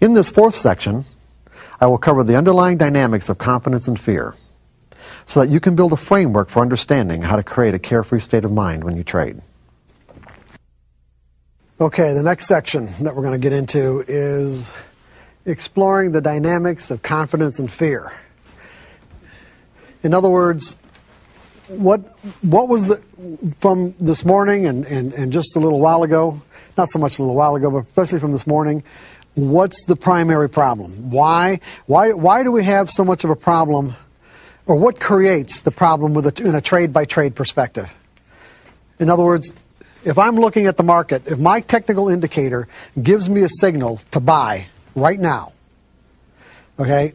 In this fourth section, I will cover the underlying dynamics of confidence and fear so that you can build a framework for understanding how to create a carefree state of mind when you trade. Okay, the next section that we're going to get into is exploring the dynamics of confidence and fear. In other words, what was from this morning and just a little while ago, not so much a little while ago, but especially from this morning, what's the primary problem? Why do we have so much of a problem, or what creates the problem in a trade-by-trade perspective? In other words, if I'm looking at the market, if my technical indicator gives me a signal to buy right now, okay,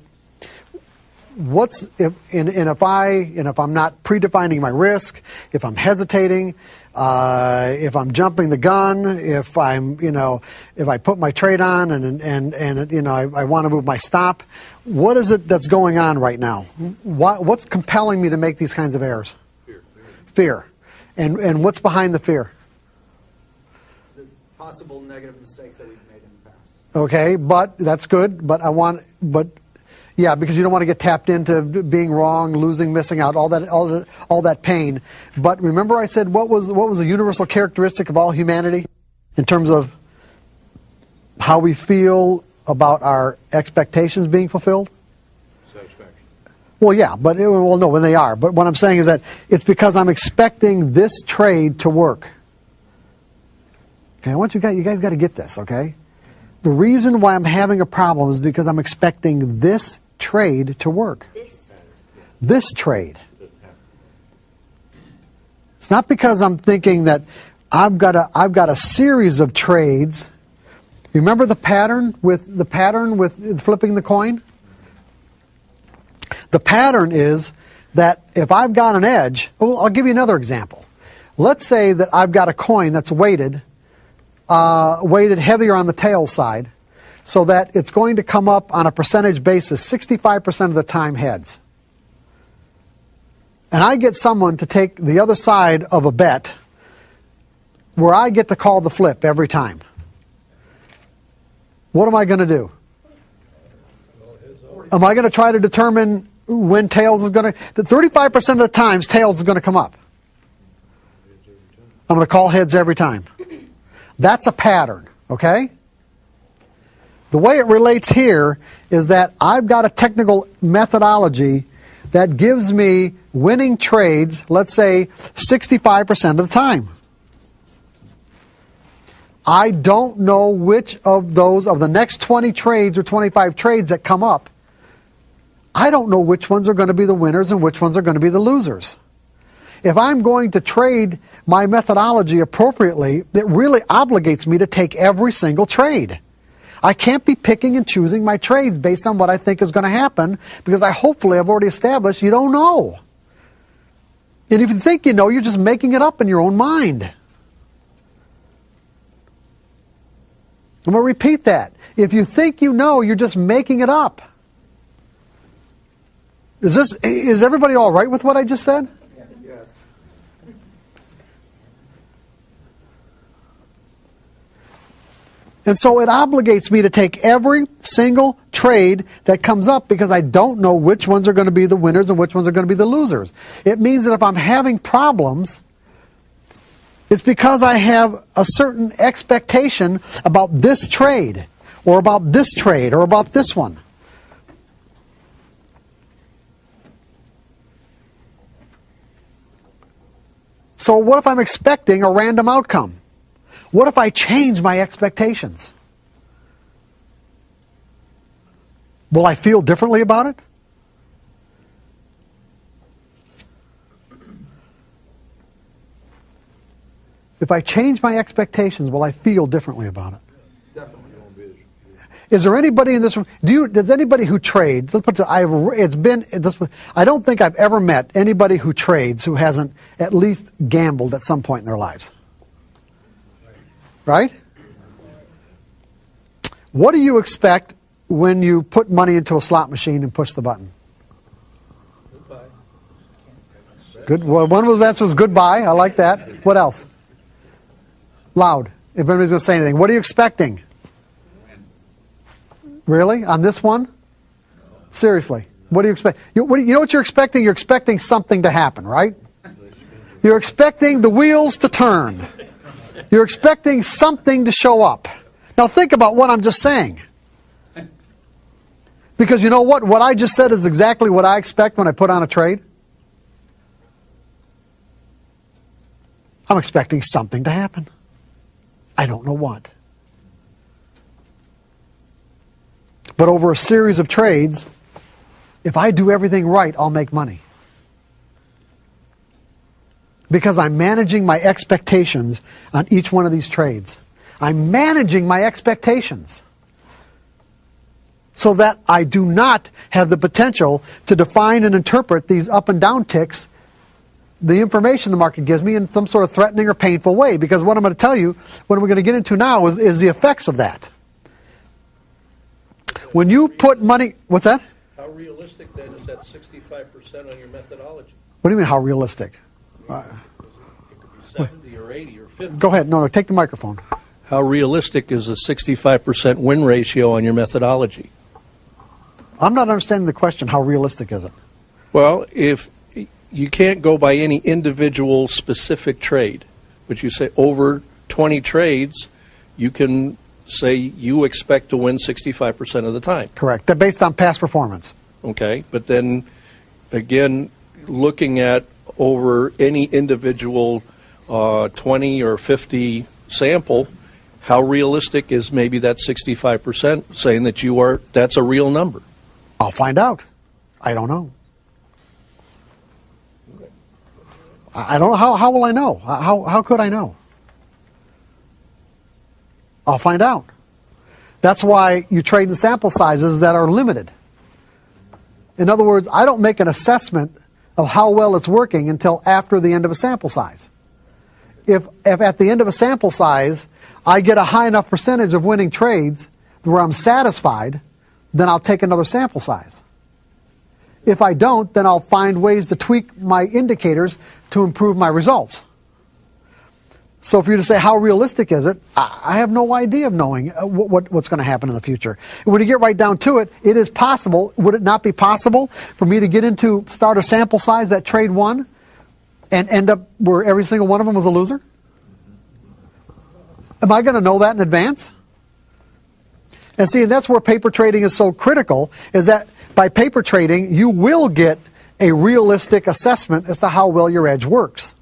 if I'm not predefining my risk, if I'm hesitating, if I'm jumping the gun, if I put my trade on and I want to move my stop, what is it that's going on right now? What's compelling me to make these kinds of errors? Fear. And what's behind the fear? Possible negative mistakes that we've made in the past. Okay, but that's good. Yeah, because you don't want to get tapped into being wrong, losing, missing out, all that pain. But remember, I said what was a universal characteristic of all humanity in terms of how we feel about our expectations being fulfilled? Satisfaction. Well, yeah, no, when they are. But what I'm saying is that it's because I'm expecting this trade to work. Okay, I want you guys got to get this, okay? The reason why I'm having a problem is because I'm expecting this trade to work. This trade. It's not because I'm thinking that I've got a series of trades. Remember the pattern with flipping the coin? The pattern is that if I've got an edge, I'll give you another example. Let's say that I've got a coin that's weighted heavier on the tail side, so that it's going to come up on a percentage basis 65% of the time heads. And I get someone to take the other side of a bet where I get to call the flip every time. What am I going to do? Am I going to try to determine when tails is going to... 35% of the times tails is going to come up. I'm going to call heads every time. That's a pattern, okay? The way it relates here is that I've got a technical methodology that gives me winning trades, let's say 65% of the time. I don't know which of the next 20 trades or 25 trades that come up, I don't know which ones are going to be the winners and which ones are going to be the losers. If I'm going to trade my methodology appropriately, it really obligates me to take every single trade. I can't be picking and choosing my trades based on what I think is going to happen, because hopefully I've already established you don't know. And if you think you know, you're just making it up in your own mind. I'm going to repeat that. If you think you know, you're just making it up. Is everybody all right with what I just said? Yes. And so it obligates me to take every single trade that comes up, because I don't know which ones are going to be the winners and which ones are going to be the losers. It means that if I'm having problems, it's because I have a certain expectation about this trade, or about this trade, or about this one. So what if I'm expecting a random outcome? What if I change my expectations? Will I feel differently about it? If I change my expectations, will I feel differently about it? Definitely. Is there anybody in this room? Does anybody who trades? Let's put it, I don't think I've ever met anybody who trades who hasn't at least gambled at some point in their lives. Right? What do you expect when you put money into a slot machine and push the button? Good. Well, one of those answers was goodbye. I like that. What else? Loud. If anybody's going to say anything. What are you expecting? Really? On this one? Seriously. What do you expect? You know what you're expecting? You're expecting something to happen, right? You're expecting the wheels to turn. You're expecting something to show up. Now think about what I'm just saying. Because you know what? What I just said is exactly what I expect when I put on a trade. I'm expecting something to happen. I don't know what. But over a series of trades, if I do everything right, I'll make money. Because I'm managing my expectations on each one of these trades. I'm managing my expectations so that I do not have the potential to define and interpret these up and down ticks, the information the market gives me, in some sort of threatening or painful way. Because what I'm going to tell you, what we're going to get into now is the effects of that. When you put money... What's that? How realistic then is that 65% on your methodology? What do you mean, how realistic? It could be 70 or 80 or 50. Go ahead. No, take the microphone. How realistic is a 65% win ratio on your methodology? I'm not understanding the question. How realistic is it? Well, if you can't go by any individual specific trade, but you say over 20 trades, you can say you expect to win 65% of the time. Correct. They're based on past performance. Okay, but then again, looking at over any individual 20 or 50 sample, how realistic is maybe that 65% saying that that's a real number? I'll find out. I don't know. I don't know. How will I know? How could I know? I'll find out. That's why you trade in sample sizes that are limited. In other words, I don't make an assessment of how well it's working until after the end of a sample size. If at the end of a sample size, I get a high enough percentage of winning trades where I'm satisfied, then I'll take another sample size. If I don't, then I'll find ways to tweak my indicators to improve my results. So if you're to say, how realistic is it? I have no idea of knowing what's going to happen in the future. And when you get right down to it, it is possible. Would it not be possible for me to start a sample size that trade won and end up where every single one of them was a loser? Am I going to know that in advance? And see, and that's where paper trading is so critical, is that by paper trading, you will get a realistic assessment as to how well your edge works.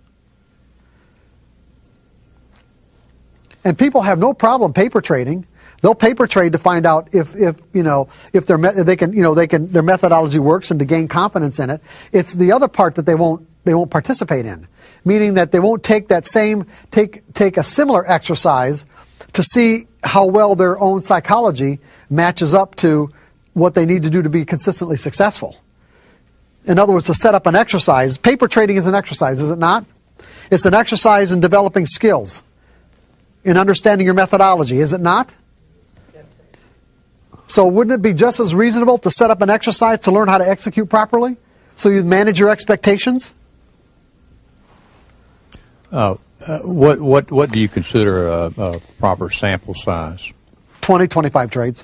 And people have no problem paper trading. They'll paper trade to find out if their methodology works and to gain confidence in it. It's the other part that they won't participate in, meaning that they won't take a similar exercise to see how well their own psychology matches up to what they need to do to be consistently successful. In other words, to set up an exercise. Paper trading is an exercise, is it not? It's an exercise in developing skills, in understanding your methodology, is it not? So wouldn't it be just as reasonable to set up an exercise to learn how to execute properly, so you manage your expectations? What do you consider a proper sample size? 20, 25 trades.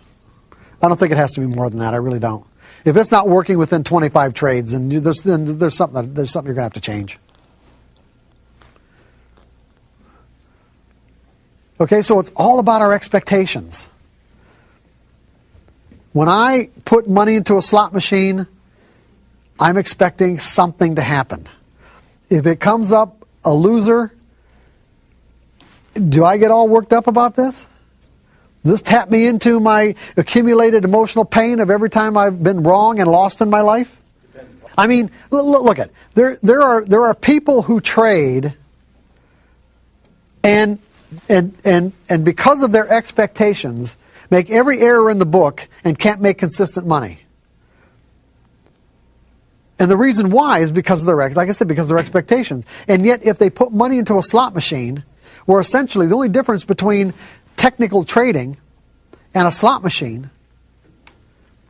I don't think it has to be more than that. I really don't. If it's not working within 25 trades, then there's something you're going to have to change. Okay, so it's all about our expectations. When I put money into a slot machine, I'm expecting something to happen. If it comes up a loser, do I get all worked up about this? Does this tap me into my accumulated emotional pain of every time I've been wrong and lost in my life? I mean, look at it. There are people who trade and because of their expectations, make every error in the book and can't make consistent money. And the reason why is because of like I said, because of their expectations. And yet, if they put money into a slot machine, where essentially the only difference between technical trading and a slot machine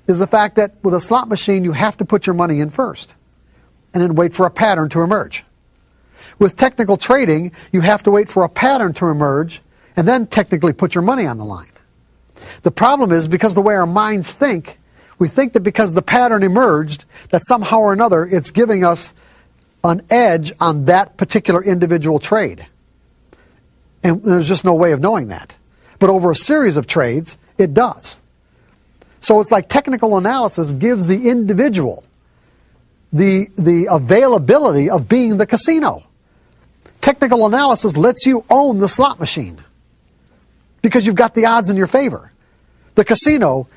is the fact that with a slot machine, you have to put your money in first and then wait for a pattern to emerge. With technical trading, you have to wait for a pattern to emerge and then technically put your money on the line. The problem is because the way our minds think, we think that because the pattern emerged, that somehow or another it's giving us an edge on that particular individual trade. And there's just no way of knowing that. But over a series of trades, it does. So it's like technical analysis gives the individual the availability of being the casino. Technical analysis lets you own the slot machine because you've got the odds in your favor. The casino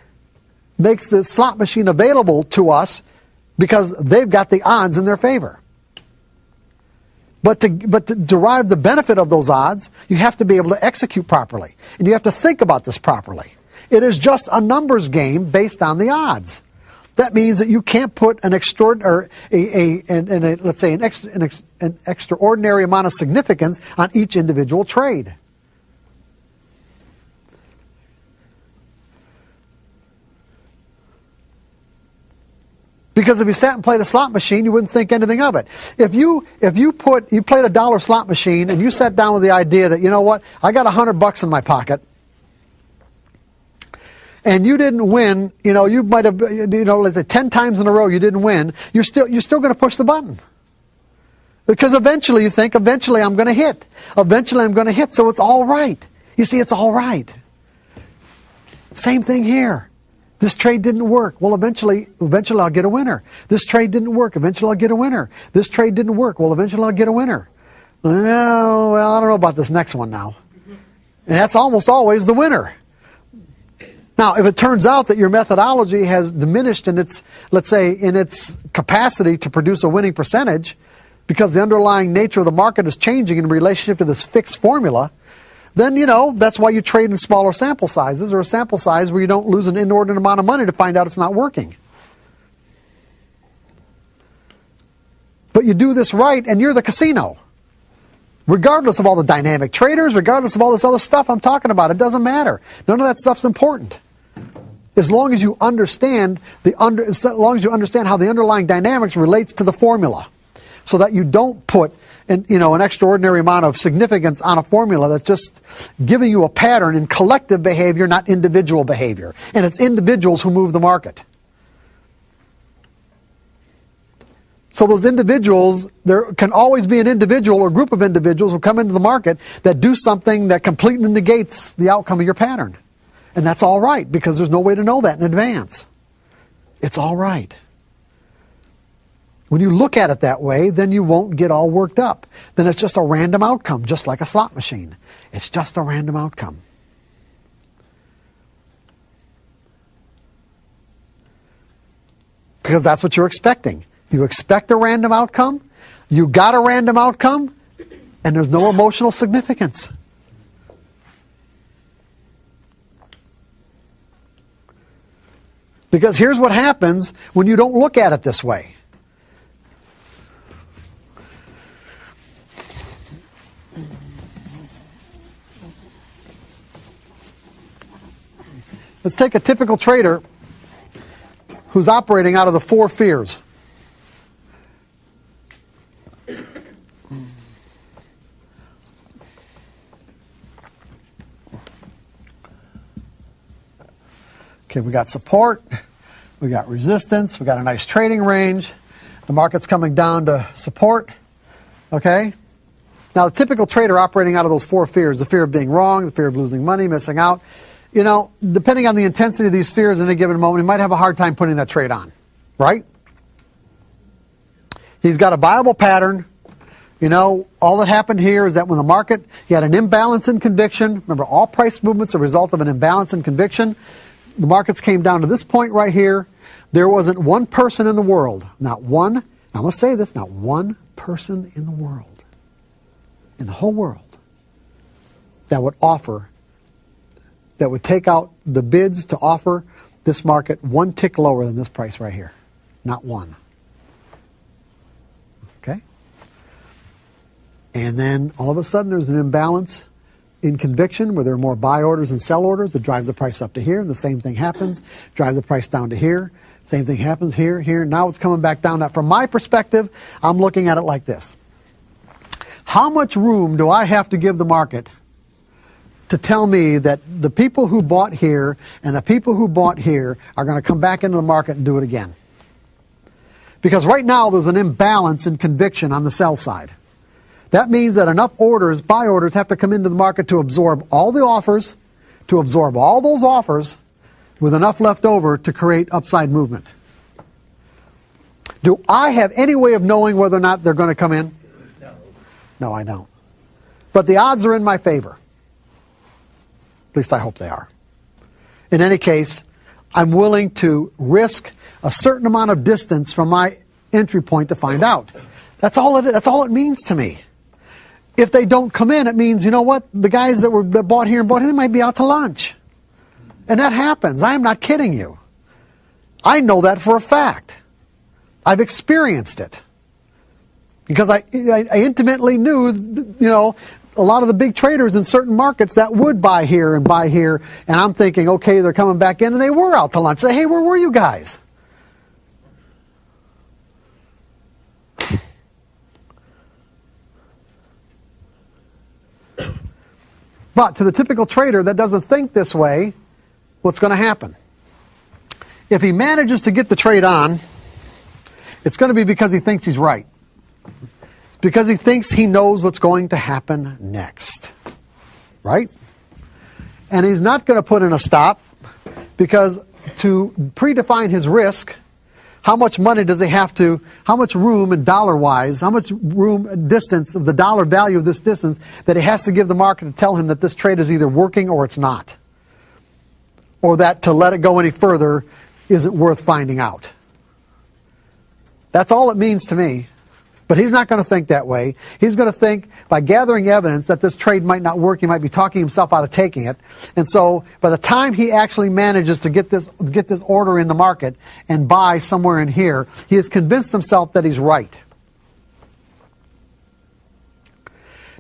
makes the slot machine available to us because they've got the odds in their favor. But to derive the benefit of those odds, you have to be able to execute properly. And you have to think about this properly. It is just a numbers game based on the odds. That means that you can't put an extraordinary, let's say an extraordinary amount of significance on each individual trade. Because if you sat and played a slot machine, you wouldn't think anything of it. If you played a dollar slot machine and you sat down with the idea that, you know what, I got $100 in my pocket, and you didn't win, you might have, let's say 10 times in a row you didn't win, you're still going to push the button. Because eventually you think, eventually I'm going to hit. Eventually I'm going to hit, so it's all right. You see, it's all right. Same thing here. This trade didn't work. Well, eventually I'll get a winner. This trade didn't work. Eventually I'll get a winner. This trade didn't work. Well, eventually I'll get a winner. Well, I don't know about this next one now. And that's almost always the winner. Now, if it turns out that your methodology has diminished in its, let's say, in its capacity to produce a winning percentage, because the underlying nature of the market is changing in relationship to this fixed formula, then, that's why you trade in smaller sample sizes, or a sample size where you don't lose an inordinate amount of money to find out it's not working. But you do this right, and you're the casino. Regardless of all the dynamic traders, regardless of all this other stuff I'm talking about, it doesn't matter. None of that stuff's important. As long as you understand as long as you understand how the underlying dynamics relates to the formula, so that you don't put an extraordinary amount of significance on a formula that's just giving you a pattern in collective behavior, not individual behavior. And it's individuals who move the market. So those individuals, there can always be an individual or group of individuals who come into the market that do something that completely negates the outcome of your pattern. And that's all right, because there's no way to know that in advance. It's all right. When you look at it that way, then you won't get all worked up. Then it's just a random outcome, just like a slot machine. It's just a random outcome. Because that's what you're expecting. You expect a random outcome, you got a random outcome, and there's no emotional significance. Because here's what happens when you don't look at it this way. Let's take a typical trader who's operating out of the 4 fears. Okay, we got support, we got resistance, we got a nice trading range. The market's coming down to support. Okay? Now, the typical trader operating out of those 4 fears, the fear of being wrong, the fear of losing money, missing out, depending on the intensity of these fears in a given moment, he might have a hard time putting that trade on. Right? He's got a viable pattern. All that happened here is that when the market, he had an imbalance in conviction. Remember, all price movements are a result of an imbalance in conviction. The markets came down to this point right here. There wasn't one person in the world, not one, I'm going to say this, not one person in the world, in the whole world, that would take out the bids to offer this market one tick lower than this price right here. Not one. Okay? And then all of a sudden there's an imbalance in conviction where there are more buy orders and sell orders that drives the price up to here, and the same thing happens, drives the price down to here, same thing happens here, here. Now it's coming back down. Now from my perspective, I'm looking at it like this. How much room do I have to give the market to tell me that the people who bought here and the people who bought here are going to come back into the market and do it again. Because right now there's an imbalance in conviction on the sell side. That means that enough orders, buy orders, have to come into the market to absorb all the offers, to absorb all those offers, with enough left over to create upside movement. Do I have any way of knowing whether or not they're going to come in? No, I don't. But the odds are in my favor. At least I hope they are. In any case, I'm willing to risk a certain amount of distance from my entry point to find out. That's all it means to me. If they don't come in, it means, you know what, the guys that bought here and bought here, they might be out to lunch. And that happens. I am not kidding you. I know that for a fact. I've experienced it. Because I intimately knew, you know, a lot of the big traders in certain markets that would buy here. And I'm thinking, okay, they're coming back in, and they were out to lunch. Say, hey, where were you guys? But to the typical trader that doesn't think this way, what's going to happen? If he manages to get the trade on, it's going to be because he thinks he's right. Because he thinks he knows what's going to happen next. Right? And he's not going to put in a stop, because to predefine his risk, how much money does he have to, how much room and dollar-wise, how much room, distance, of the dollar value of this distance that he has to give the market to tell him that this trade is either working or it's not. Or that to let it go any further isn't worth finding out. That's all it means to me. But he's not going to think that way. He's going to think, by gathering evidence that this trade might not work, he might be talking himself out of taking it. And so by the time he actually manages to get this order in the market and buy somewhere in here, he has convinced himself that he's right.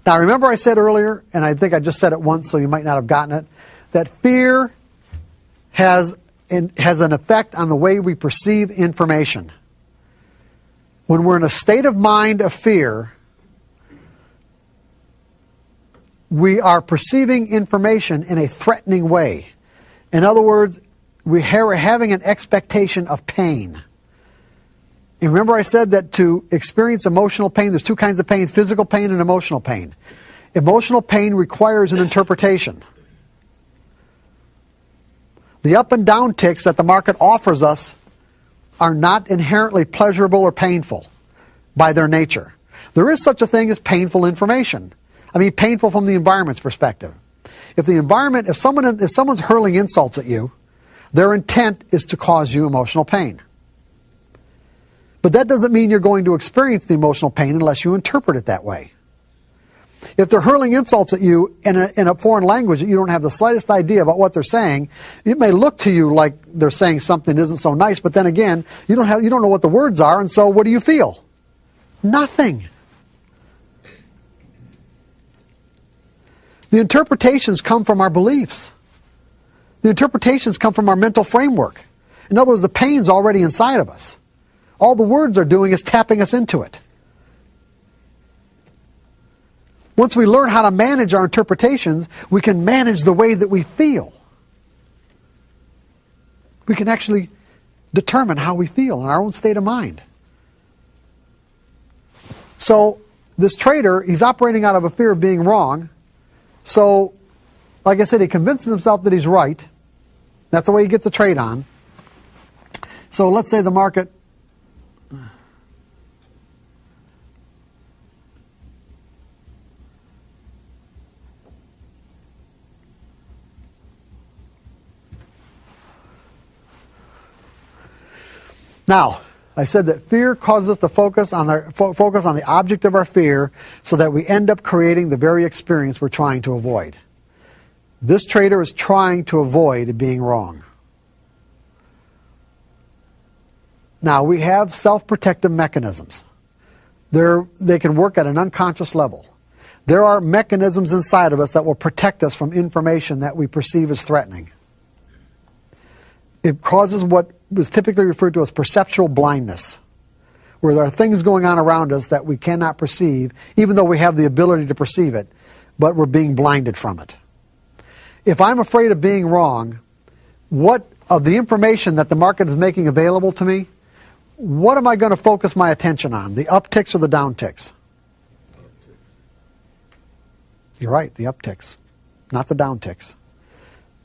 Now remember I said earlier, and I think I just said it once so you might not have gotten it, that fear has an effect on the way we perceive information. When we're in a state of mind of fear, we are perceiving information in a threatening way. In other words, we're having an expectation of pain. And remember I said that to experience emotional pain, there's two kinds of pain: physical pain and emotional pain. Emotional pain requires an interpretation. The up and down ticks that the market offers us are not inherently pleasurable or painful by their nature. There is such a thing as painful information. I mean, painful from the environment's perspective. If someone's hurling insults at you, their intent is to cause you emotional pain. But that doesn't mean you're going to experience the emotional pain unless you interpret it that way. If they're hurling insults at you in a foreign language that you don't have the slightest idea about what they're saying, it may look to you like they're saying something that isn't so nice, but then again, you don't know what the words are, and so what do you feel? Nothing. The interpretations come from our beliefs. The interpretations come from our mental framework. In other words, the pain's already inside of us. All the words are doing is tapping us into it. Once we learn how to manage our interpretations, we can manage the way that we feel. We can actually determine how we feel in our own state of mind. So this trader, he's operating out of a fear of being wrong. So, like I said, he convinces himself that he's right. That's the way he gets the trade on. So let's say the market... Now, I said that fear causes us to focus on the object of our fear, so that we end up creating the very experience we're trying to avoid. This trader is trying to avoid being wrong. Now, we have self-protective mechanisms. They can work at an unconscious level. There are mechanisms inside of us that will protect us from information that we perceive as threatening. It causes what is typically referred to as perceptual blindness, where there are things going on around us that we cannot perceive, even though we have the ability to perceive it, but we're being blinded from it. if I'm afraid of being wrong, what of the information that the market is making available to me, what am I going to focus my attention on, the upticks or the downticks? You're right, the upticks, not the downticks.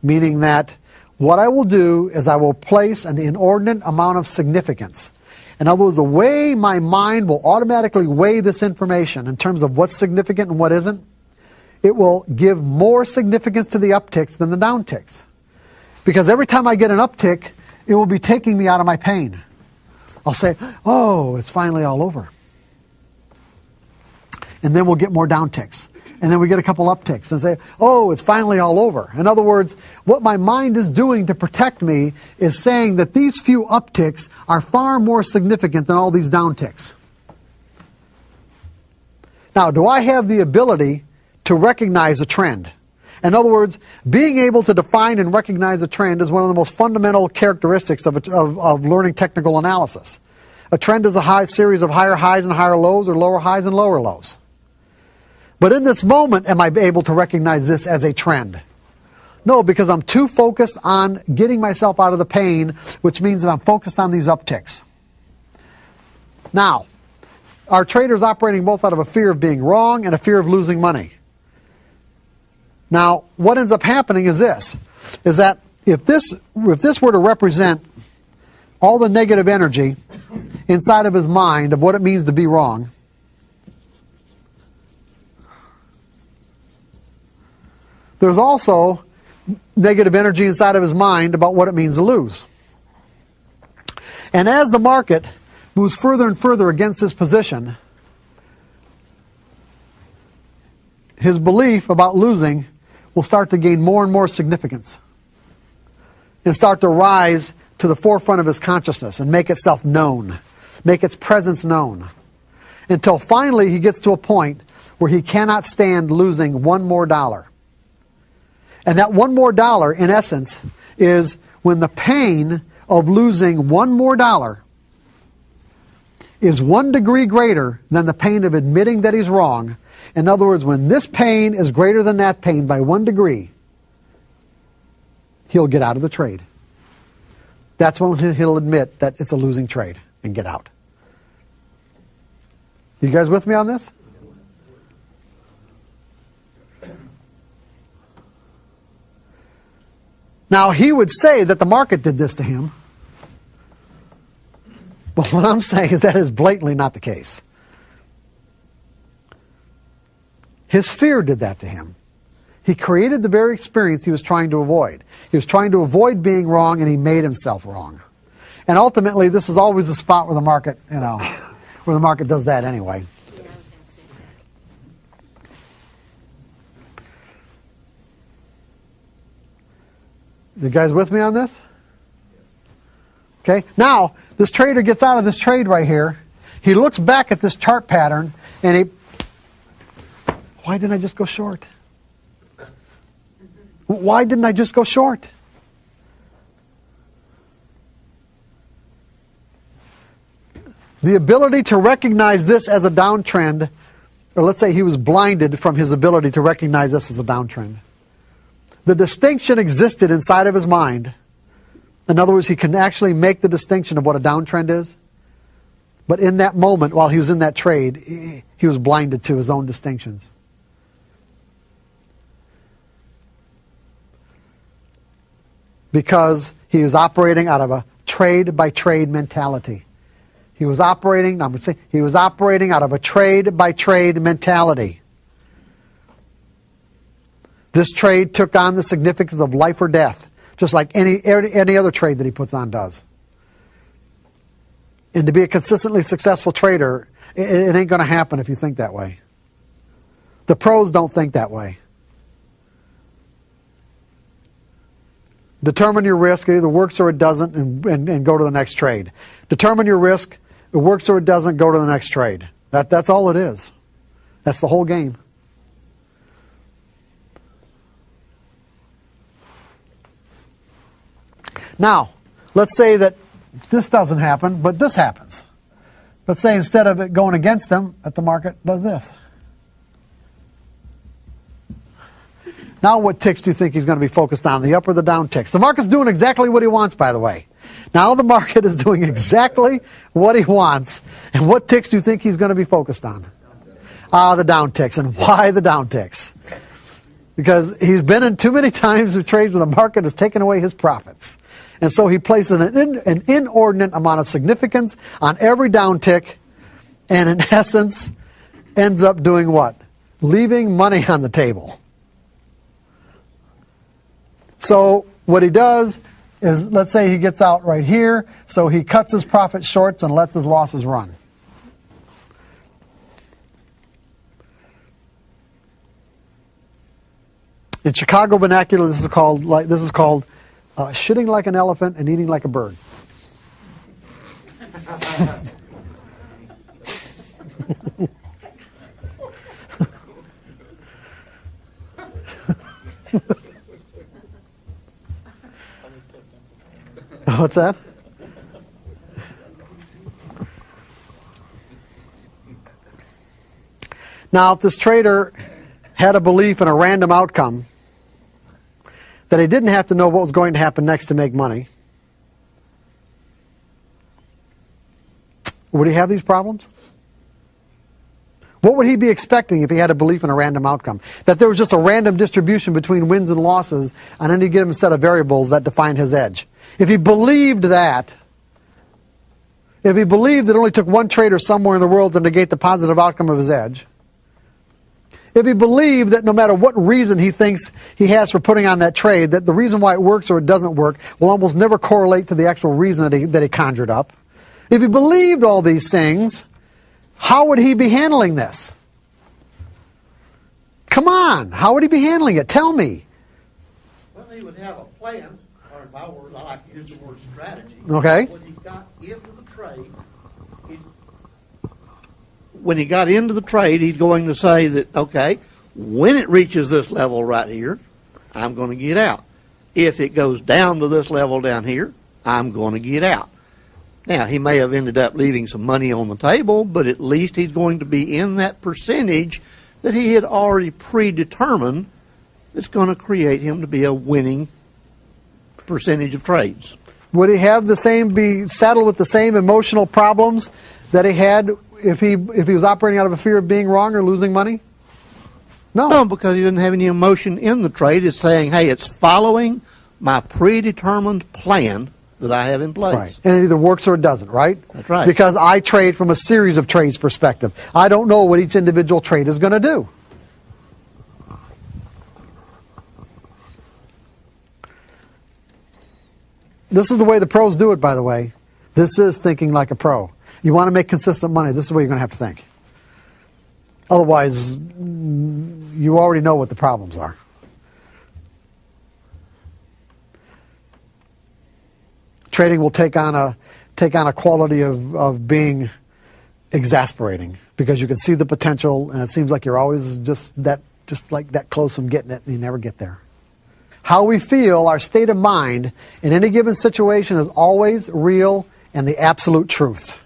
Meaning that what I will do is I will place an inordinate amount of significance. In other words, the way my mind will automatically weigh this information in terms of what's significant and what isn't, it will give more significance to the upticks than the downticks. Because every time I get an uptick, it will be taking me out of my pain. I'll say, oh, it's finally all over. And then we'll get more downticks. And then we get a couple upticks and say, oh, it's finally all over. In other words, what my mind is doing to protect me is saying that these few upticks are far more significant than all these downticks. Now, do I have the ability to recognize a trend? In other words, being able to define and recognize a trend is one of the most fundamental characteristics of learning technical analysis. A trend is a series of higher highs and higher lows, or lower highs and lower lows. But in this moment, am I able to recognize this as a trend? No, because I'm too focused on getting myself out of the pain, which means that I'm focused on these upticks. Now, our traders operating both out of a fear of being wrong and a fear of losing money. Now, what ends up happening is this, is that if this were to represent all the negative energy inside of his mind of what it means to be wrong, there's also negative energy inside of his mind about what it means to lose. And as the market moves further and further against his position, his belief about losing will start to gain more and more significance and start to rise to the forefront of his consciousness and make itself known, make its presence known, until finally he gets to a point where he cannot stand losing one more dollar. And that one more dollar, in essence, is when the pain of losing one more dollar is 1 degree greater than the pain of admitting that he's wrong. In other words, when this pain is greater than that pain by 1 degree, he'll get out of the trade. That's when he'll admit that it's a losing trade and get out. You guys with me on this? Now, he would say that the market did this to him. But what I'm saying is that is blatantly not the case. His fear did that to him. He created the very experience he was trying to avoid. He was trying to avoid being wrong, and he made himself wrong. And ultimately, this is always the spot where the market, where the market does that anyway. You guys with me on this? Okay, now this trader gets out of this trade right here. He looks back at this chart pattern and why didn't I just go short? Why didn't I just go short? The ability to recognize this as a downtrend, or let's say he was blinded from his ability to recognize this as a downtrend. The distinction existed inside of his mind. In other words, he can actually make the distinction of what a downtrend is. But in that moment, while he was in that trade, he was blinded to his own distinctions. Because he was operating out of a trade-by-trade mentality. He was operating out of a trade-by-trade mentality. This trade took on the significance of life or death, just like any other trade that he puts on does. And to be a consistently successful trader, it ain't going to happen if you think that way. The pros don't think that way. Determine your risk. It either works or it doesn't, and go to the next trade. Determine your risk. It works or it doesn't, go to the next trade. That's all it is. That's the whole game. Now, let's say that this doesn't happen, but this happens. Let's say instead of it going against him, that the market does this. Now what ticks do you think he's going to be focused on, the up or the down ticks? The market's doing exactly what he wants, by the way. Now the market is doing exactly what he wants. And what ticks do you think he's going to be focused on? The down ticks. And why the down ticks? Because he's been in too many times of trades where the market has taken away his profits. And so he places an inordinate amount of significance on every down tick, and in essence ends up doing what? Leaving money on the table. So what he does is, let's say he gets out right here, so he cuts his profit shorts and lets his losses run. In Chicago vernacular, this is called shitting like an elephant and eating like a bird. What's that? Now, if this trader had a belief in a random outcome, that he didn't have to know what was going to happen next to make money, would he have these problems? What would he be expecting if he had a belief in a random outcome? That there was just a random distribution between wins and losses on any given set of variables that defined his edge. If he believed that, if he believed that it only took one trader somewhere in the world to negate the positive outcome of his edge, if he believed that no matter what reason he thinks he has for putting on that trade, that the reason why it works or it doesn't work will almost never correlate to the actual reason that he conjured up, if he believed all these things, how would he be handling this? Come on, how would he be handling it? Tell me. Well, he would have a plan, or in my words, I like to use the word strategy. Okay. When he got into the trade, he's going to say that, okay, when it reaches this level right here, I'm going to get out. If it goes down to this level down here, I'm going to get out. Now, he may have ended up leaving some money on the table, but at least he's going to be in that percentage that he had already predetermined that's going to create him to be a winning percentage of trades. Would he have be saddled with the same emotional problems that he had if he was operating out of a fear of being wrong or losing money? No, because he didn't have any emotion in the trade. It's saying, hey, it's following my predetermined plan that I have in place. Right. And it either works or it doesn't, right? That's right. Because I trade from a series of trades perspective. I don't know what each individual trade is going to do. This is the way the pros do it, by the way. This is thinking like a pro. You want to make consistent money, this is what you're going to have to think. Otherwise, you already know what the problems are. Trading will take on a quality of being exasperating because you can see the potential and it seems like you're always just like that close from getting it and you never get there. How we feel, our state of mind in any given situation is always real and the absolute truth.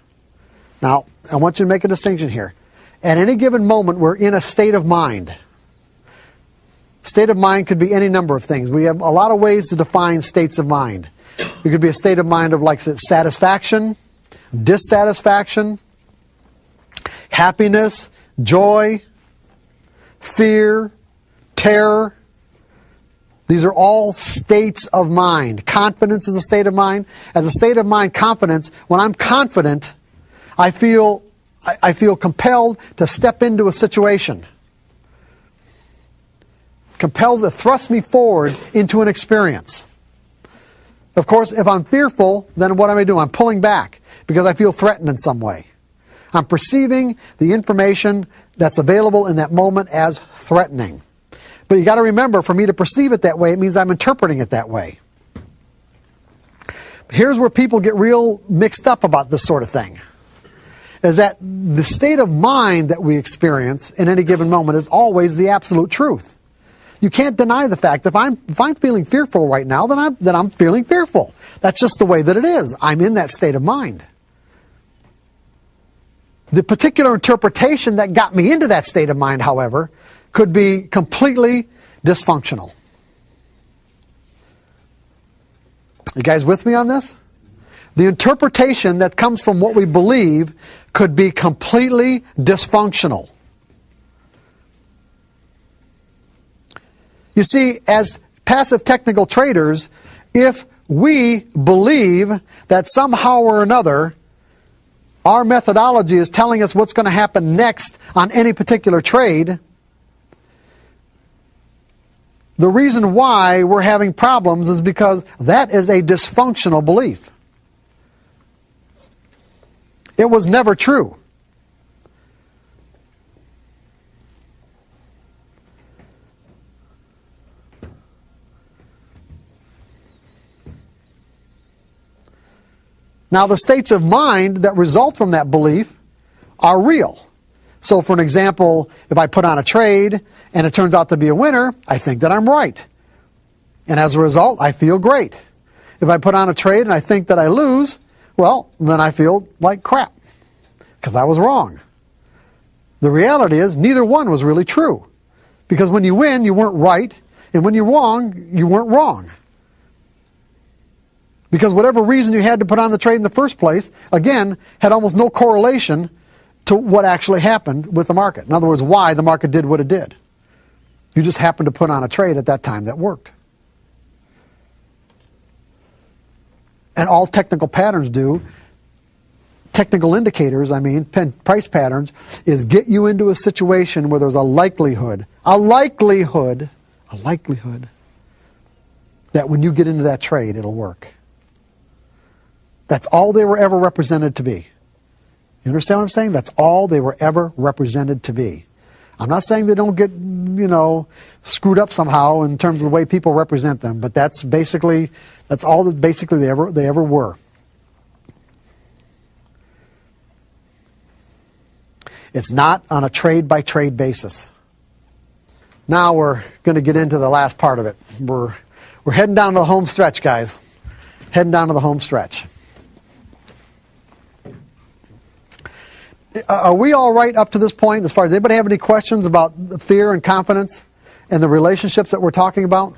Now, I want you to make a distinction here. At any given moment, we're in a state of mind. State of mind could be any number of things. We have a lot of ways to define states of mind. It could be a state of mind of like satisfaction, dissatisfaction, happiness, joy, fear, terror. These are all states of mind. Confidence is a state of mind. As a state of mind, confidence, when I'm confident, I feel compelled to step into a situation. Compels to thrust me forward into an experience. Of course, if I'm fearful, then what am I doing? I'm pulling back because I feel threatened in some way. I'm perceiving the information that's available in that moment as threatening. But you got to remember, for me to perceive it that way, it means I'm interpreting it that way. Here's where people get real mixed up about this sort of thing. Is that the state of mind that we experience in any given moment is always the absolute truth. You can't deny the fact if I'm feeling fearful right now, then I'm feeling fearful. That's just the way that it is. I'm in that state of mind. The particular interpretation that got me into that state of mind, however, could be completely dysfunctional. You guys with me on this? The interpretation that comes from what we believe could be completely dysfunctional. You see, as passive technical traders, if we believe that somehow or another our methodology is telling us what's going to happen next on any particular trade, the reason why we're having problems is because that is a dysfunctional belief. It was never true. Now, the states of mind that result from that belief are real. So, for an example, if I put on a trade and it turns out to be a winner, I think that I'm right. And as a result, I feel great. If I put on a trade and I think that I lose, well, then I feel like crap because I was wrong. The reality is neither one was really true. Because when you win, you weren't right. And when you're wrong, you weren't wrong. Because whatever reason you had to put on the trade in the first place, again, had almost no correlation to what actually happened with the market. In other words, why the market did what it did. You just happened to put on a trade at that time that worked. And all technical patterns do, technical indicators, price patterns, is get you into a situation where there's a likelihood that when you get into that trade, it'll work. That's all they were ever represented to be. You understand what I'm saying? That's all they were ever represented to be. I'm not saying they don't get, screwed up somehow in terms of the way people represent them, but that's all that basically they ever were. It's not on a trade-by-trade basis. Now we're going to get into the last part of it. We're heading down to the home stretch, guys. Heading down to the home stretch. Are we all right up to this point? As far as anybody have any questions about fear and confidence and the relationships that we're talking about?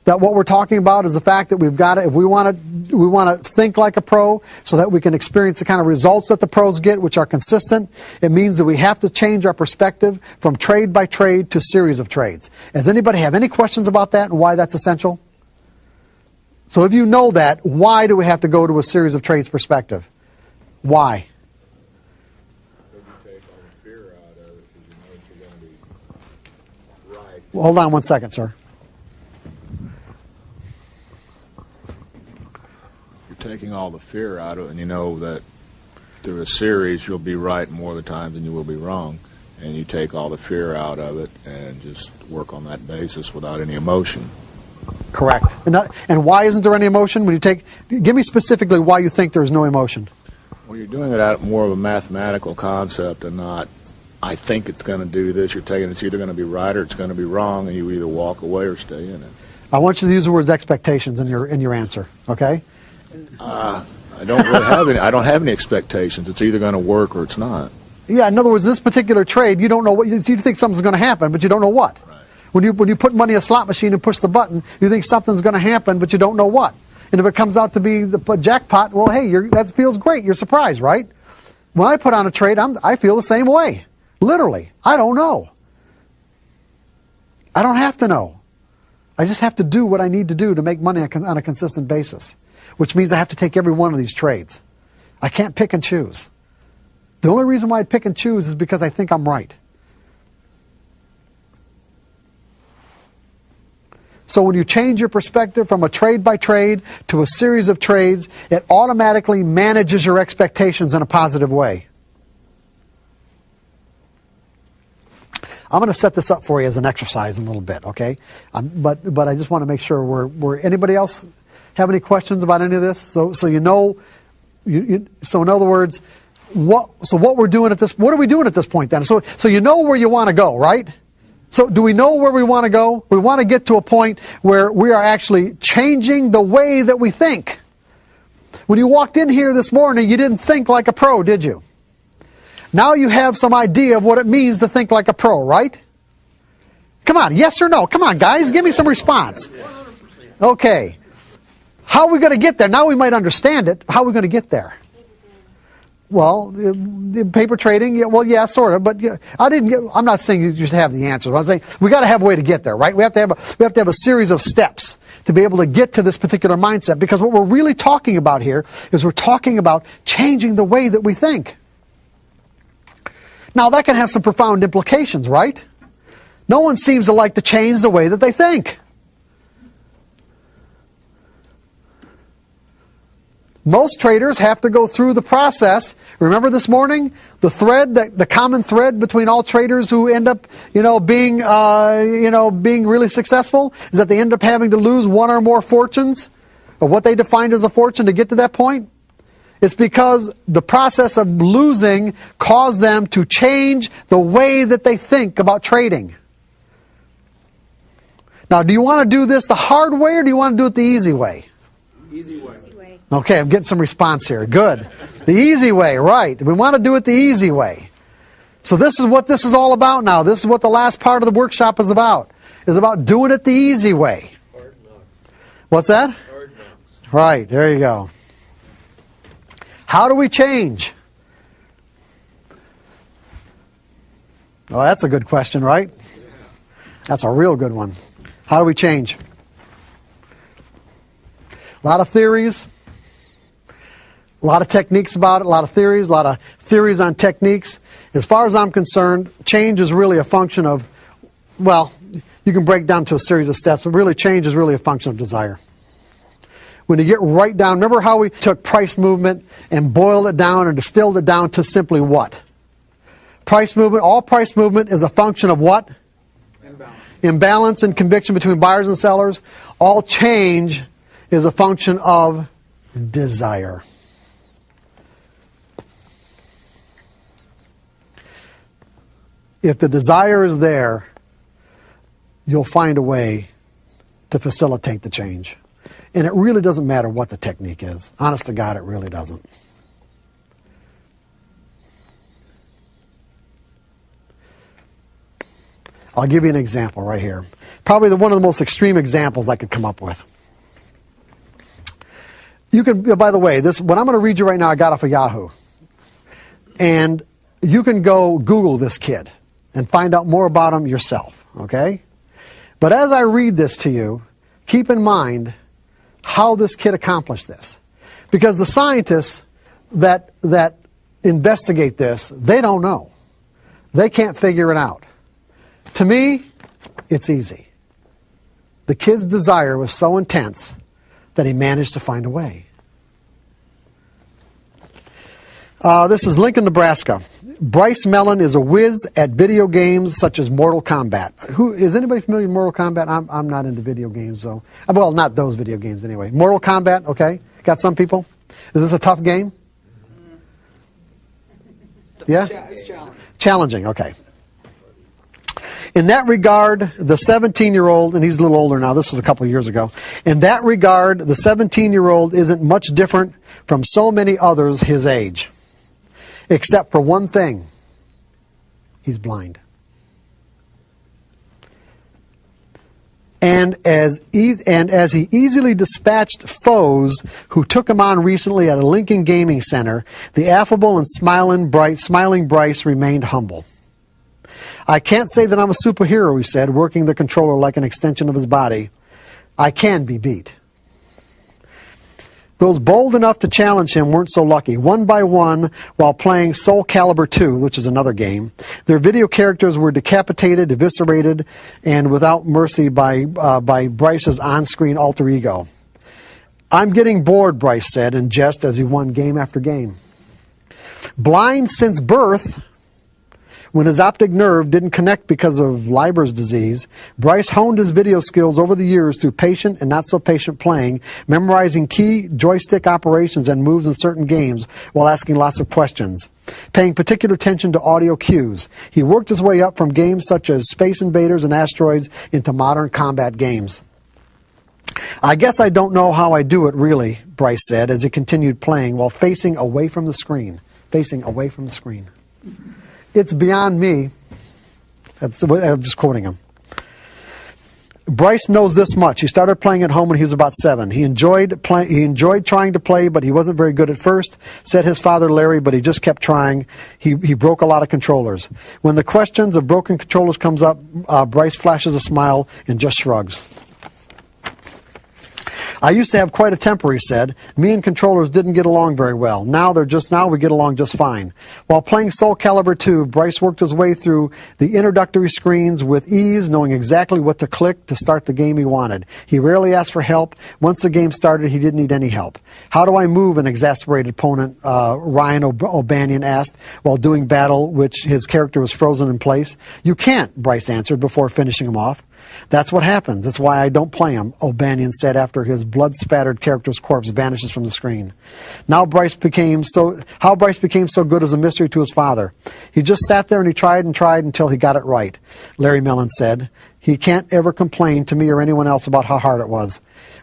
That what we're talking about is the fact that we've got to, if we want to think like a pro so that we can experience the kind of results that the pros get, which are consistent, it means that we have to change our perspective from trade by trade to series of trades. Does anybody have any questions about that and why that's essential? So if you know that, why do we have to go to a series of trades perspective? Why? Well, hold on one second, sir. You're taking all the fear out of it, and you know that through a series you'll be right more of the time than you will be wrong. And you take all the fear out of it and just work on that basis without any emotion. Correct. And why isn't there any emotion? Give me specifically why you think there's no emotion. Well, you're doing it out of more of a mathematical concept and not, I think it's going to do this. You're taking it's either going to be right or it's going to be wrong, and you either walk away or stay in it. I want you to use the words expectations in your answer. Okay? I don't really have any. I don't have any expectations. It's either going to work or it's not. Yeah. In other words, this particular trade, you don't know what you think something's going to happen, but you don't know what. Right. When you put money in a slot machine and push the button, you think something's going to happen, but you don't know what. And if it comes out to be the jackpot, well, hey, that feels great. You're surprised, right? When I put on a trade, I feel the same way. Literally, I don't know. I don't have to know. I just have to do what I need to do to make money on a consistent basis, which means I have to take every one of these trades. I can't pick and choose. The only reason why I pick and choose is because I think I'm right. So when you change your perspective from a trade by trade to a series of trades, it automatically manages your expectations in a positive way. I'm going to set this up for you as an exercise in a little bit, okay? But I just want to make sure we're anybody else have any questions about any of this? So you know, so in other words, what we're doing what are we doing at this point then? So you know where you want to go, right? So do we know where we want to go? We want to get to a point where we are actually changing the way that we think. When you walked in here this morning, you didn't think like a pro, did you? Now you have some idea of what it means to think like a pro, right? Come on, yes or no? Come on, guys, give me some response. Okay. How are we going to get there? Now we might understand it. How are we going to get there? Well, the paper trading, yeah, sort of, but I'm not saying you just have the answers. I'm saying we got to have a way to get there, right? We have to have a series of steps to be able to get to this particular mindset, because what we're really talking about here is we're talking about changing the way that we think. Now, that can have some profound implications, right? No one seems to like to change the way that they think. Most traders have to go through the process. Remember this morning, the common thread between all traders who end up, being really successful is that they end up having to lose one or more fortunes of what they defined as a fortune to get to that point. It's because the process of losing caused them to change the way that they think about trading. Now, do you want to do this the hard way, or do you want to do it the easy way? Easy way. Okay, I'm getting some response here. Good. The easy way, right. We want to do it the easy way. So this is what this is all about now. This is what the last part of the workshop is about. Is about doing it the easy way. Hard knocks. What's that? Hard knocks. Right, there you go. How do we change? Well, that's a good question, right? That's a real good one. How do we change? A lot of theories. A lot of techniques about it, a lot of theories on techniques. As far as I'm concerned, change is really a function of, well, you can break down to a series of steps, but really change is really a function of desire. When you get right down, remember how we took price movement and boiled it down and distilled it down to simply what? Price movement, all price movement is a function of what? Imbalance and conviction between buyers and sellers. All change is a function of desire. If the desire is there, you'll find a way to facilitate the change. And it really doesn't matter what the technique is. Honest to God, it really doesn't. I'll give you an example right here. Probably one of the most extreme examples I could come up with. You can, by the way, what I'm going to read you right now, I got off of Yahoo. And you can go Google this kid and find out more about him yourself, okay? But as I read this to you, keep in mind how this kid accomplished this. Because the scientists that investigate this, they don't know. They can't figure it out. To me, it's easy. The kid's desire was so intense that he managed to find a way. This is Lincoln, Nebraska. Bryce Mellon is a whiz at video games such as Mortal Kombat. Is anybody familiar with Mortal Kombat? I'm not into video games, though. Well, not those video games anyway. Mortal Kombat, okay. Got some people? Is this a tough game? Yeah? It's challenging. Challenging, okay. In that regard, the 17-year-old, and he's a little older now, this was a couple of years ago. In that regard, the 17-year-old isn't much different from so many others his age. Except for one thing. He's blind. And as he easily dispatched foes who took him on recently at a Lincoln Gaming Center, the affable and smiling Bryce remained humble. I can't say that I'm a superhero, he said, working the controller like an extension of his body. I can be beat. Those bold enough to challenge him weren't so lucky. One by one, while playing Soul Calibur 2, which is another game, their video characters were decapitated, eviscerated, and without mercy by Bryce's on-screen alter ego. I'm getting bored, Bryce said in jest as he won game after game. Blind since birth, when his optic nerve didn't connect because of Leiber's disease, Bryce honed his video skills over the years through patient and not so patient playing, memorizing key joystick operations and moves in certain games while asking lots of questions, paying particular attention to audio cues. He worked his way up from games such as Space Invaders and Asteroids into modern combat games. I guess I don't know how I do it, really, Bryce said as he continued playing while facing away from the screen. Facing away from the screen. It's beyond me. I'm just quoting him. Bryce knows this much. He started playing at home when he was about 7. He enjoyed trying to play, but he wasn't very good at first, said his father Larry, but he just kept trying. He broke a lot of controllers. When the questions of broken controllers comes up, Bryce flashes a smile and just shrugs. I used to have quite a temper, he said. Me and controllers didn't get along very well. Now we get along just fine. While playing Soul Calibur 2, Bryce worked his way through the introductory screens with ease, knowing exactly what to click to start the game he wanted. He rarely asked for help. Once the game started, he didn't need any help. How do I move an exasperated opponent, Ryan O'Banion asked, while doing battle, which his character was frozen in place. You can't, Bryce answered before finishing him off. That's what happens. That's why I don't play him, O'Banion said after his blood-spattered character's corpse vanishes from the screen. How Bryce became so good is a mystery to his father. He just sat there and he tried until he got it right, Larry Mellon said. He can't ever complain to me or anyone else about how hard it was.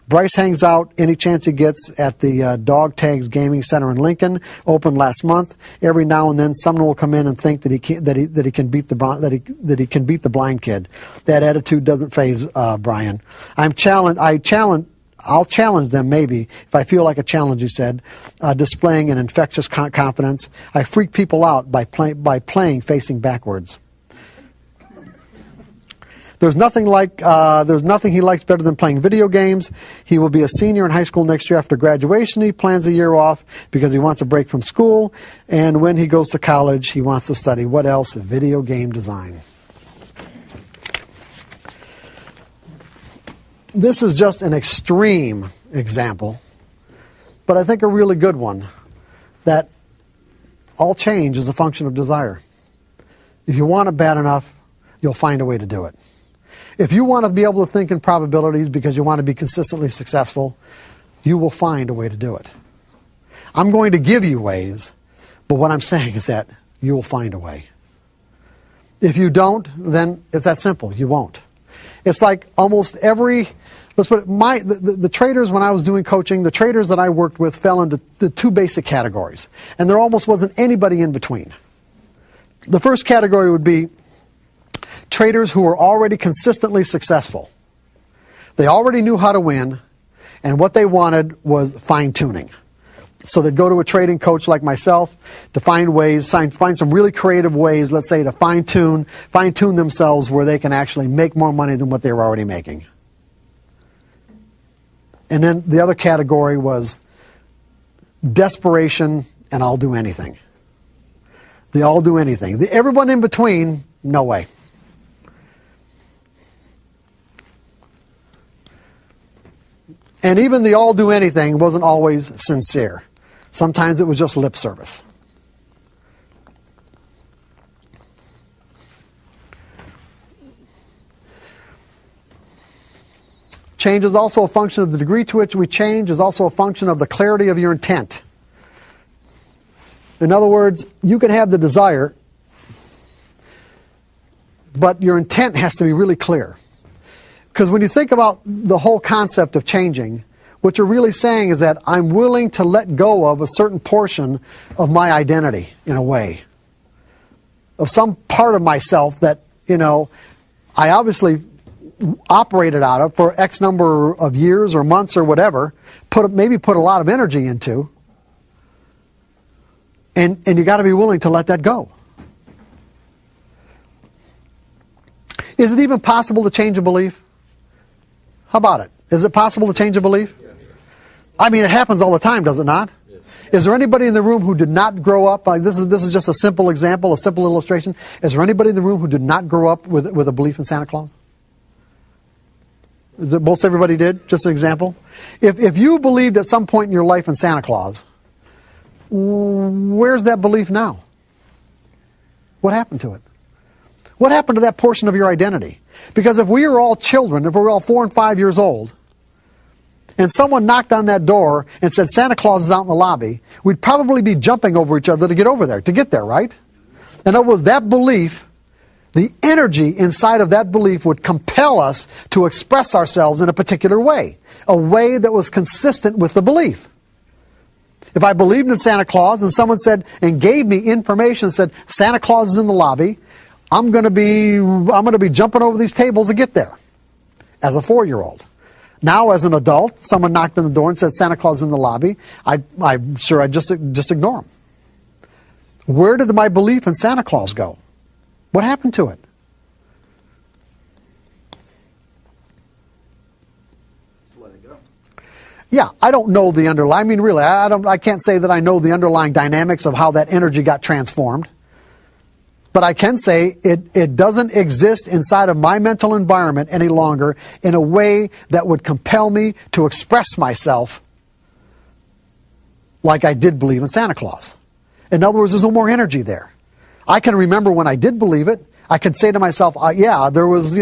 Bryce hangs out any chance he gets at the Dog Tags Gaming Center in Lincoln, opened last month. Every now and then, someone will come in and think that he can beat the blind kid. That attitude doesn't faze Brian. I'll challenge them maybe if I feel like a challenge, he said, displaying an infectious confidence. I freak people out by playing facing backwards. There's nothing he likes better than playing video games. He will be a senior in high school next year after graduation. He plans a year off because he wants a break from school. And when he goes to college, he wants to study, what else? Video game design. This is just an extreme example, but I think a really good one, that all change is a function of desire. If you want it bad enough, you'll find a way to do it. If you want to be able to think in probabilities because you want to be consistently successful, you will find a way to do it. I'm going to give you ways, but what I'm saying is that you will find a way. If you don't, then it's that simple. You won't. It's like almost every, let's put it, the traders, when I was doing coaching, the traders that I worked with fell into the 2 basic categories. And there almost wasn't anybody in between. The first category would be traders who were already consistently successful. They already knew how to win, and what they wanted was fine-tuning. So they'd go to a trading coach like myself to find some really creative ways, let's say, to fine-tune themselves where they can actually make more money than what they were already making. And then the other category was desperation and I'll do anything. The all do anything. Everyone in between, no way. And even the all do anything wasn't always sincere. Sometimes it was just lip service. Change is also a function of the degree to which we change, is also a function of the clarity of your intent. In other words, you can have the desire, but your intent has to be really clear. Because when you think about the whole concept of changing, what you're really saying is that I'm willing to let go of a certain portion of my identity, in a way. Of some part of myself that, I obviously operated out of for X number of years or months or whatever, maybe put a lot of energy into, and you got to be willing to let that go. Is it even possible to change a belief? How about it? Is it possible to change a belief? Yes. I mean, it happens all the time, does it not? Yes. Is there anybody in the room who did not grow up, like this is just a simple example, a simple illustration. Is there anybody in the room who did not grow up with a belief in Santa Claus? Is it most everybody did? Just an example. If you believed at some point in your life in Santa Claus, where's that belief now? What happened to it? What happened to that portion of your identity? Because if we were all children, if we were all 4 and 5 years old, and someone knocked on that door and said, Santa Claus is out in the lobby, we'd probably be jumping over each other to get there, right? And it was that belief, the energy inside of that belief would compel us to express ourselves in a particular way, a way that was consistent with the belief. If I believed in Santa Claus and someone said, and gave me information and said, Santa Claus is in the lobby, I'm going to be jumping over these tables to get there. as a 4-year-old. Now, as an adult, someone knocked on the door and said Santa Claus is in the lobby. I'm sure I'd just ignore him. Where did my belief in Santa Claus go? What happened to it? Just let it go. Yeah, I don't know the underlying. I mean, really, I can't say that I know the underlying dynamics of how that energy got transformed. But I can say it doesn't exist inside of my mental environment any longer in a way that would compel me to express myself like I did believe in Santa Claus. In other words, there's no more energy there. I can remember when I did believe it. I can say to myself, yeah, there's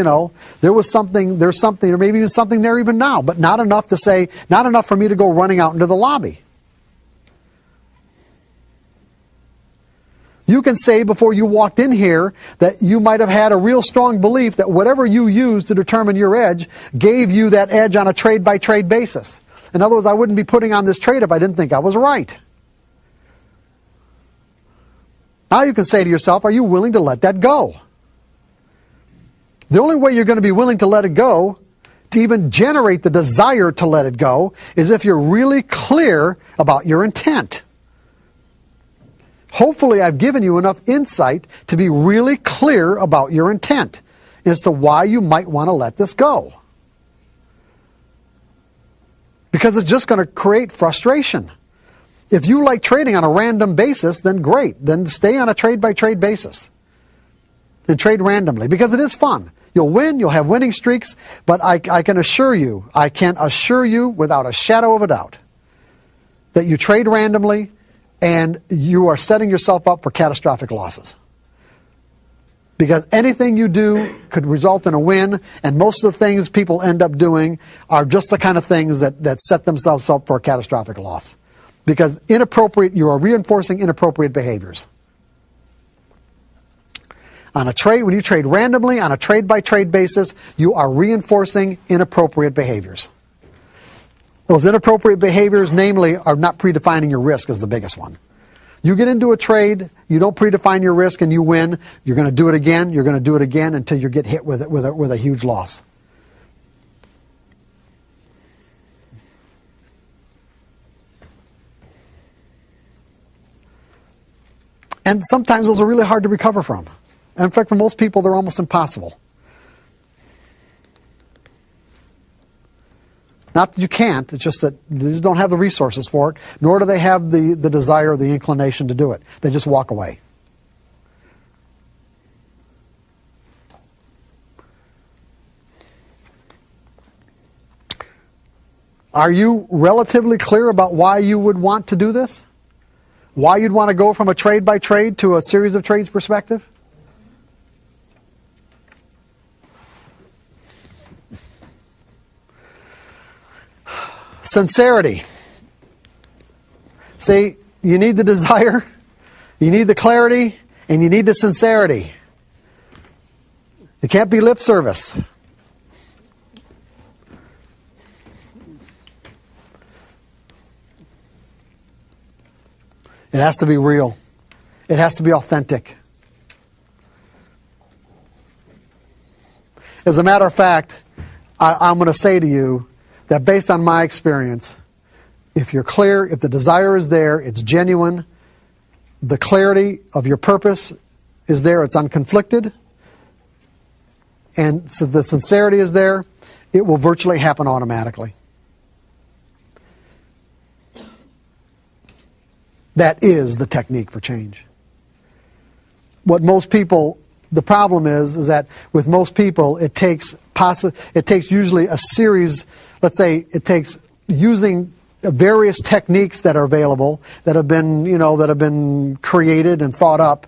something, or maybe even something there even now, but not enough for me to go running out into the lobby. You can say before you walked in here that you might have had a real strong belief that whatever you used to determine your edge gave you that edge on a trade-by-trade basis. In other words, I wouldn't be putting on this trade if I didn't think I was right. Now you can say to yourself, are you willing to let that go? The only way you're going to be willing to let it go, to even generate the desire to let it go, is if you're really clear about your intent. Hopefully I've given you enough insight to be really clear about your intent as to why you might want to let this go. Because it's just going to create frustration. If you like trading on a random basis, then great. Then stay on a trade-by-trade basis. And trade randomly, because it is fun. You'll win, you'll have winning streaks, but I can assure you without a shadow of a doubt that you trade randomly and you are setting yourself up for catastrophic losses. Because anything you do could result in a win, and most of the things people end up doing are just the kind of things that set themselves up for a catastrophic loss. Because you are reinforcing inappropriate behaviors. On a trade, when you trade randomly on a trade-by-trade basis, you are reinforcing inappropriate behaviors. Those inappropriate behaviors, namely, are not predefining your risk is the biggest one. You get into a trade, you don't predefine your risk, and you win. You're going to do it again. You're going to do it again until you get hit with a huge loss. And sometimes those are really hard to recover from. And in fact, for most people, they're almost impossible. Not that you can't, it's just that they just don't have the resources for it, nor do they have the desire or the inclination to do it. They just walk away. Are you relatively clear about why you would want to do this? Why you'd want to go from a trade-by-trade to a series of trades perspective? Sincerity. See, you need the desire, you need the clarity, and you need the sincerity. It can't be lip service. It has to be real. It has to be authentic. As a matter of fact, I'm going to say to you that based on my experience, if you're clear, if the desire is there, it's genuine, the clarity of your purpose is there, it's unconflicted, and so the sincerity is there, it will virtually happen automatically. That is the technique for change. What most people, the problem is that with most people, it takes usually a series. Let's say it takes using various techniques that are available, that have been created and thought up,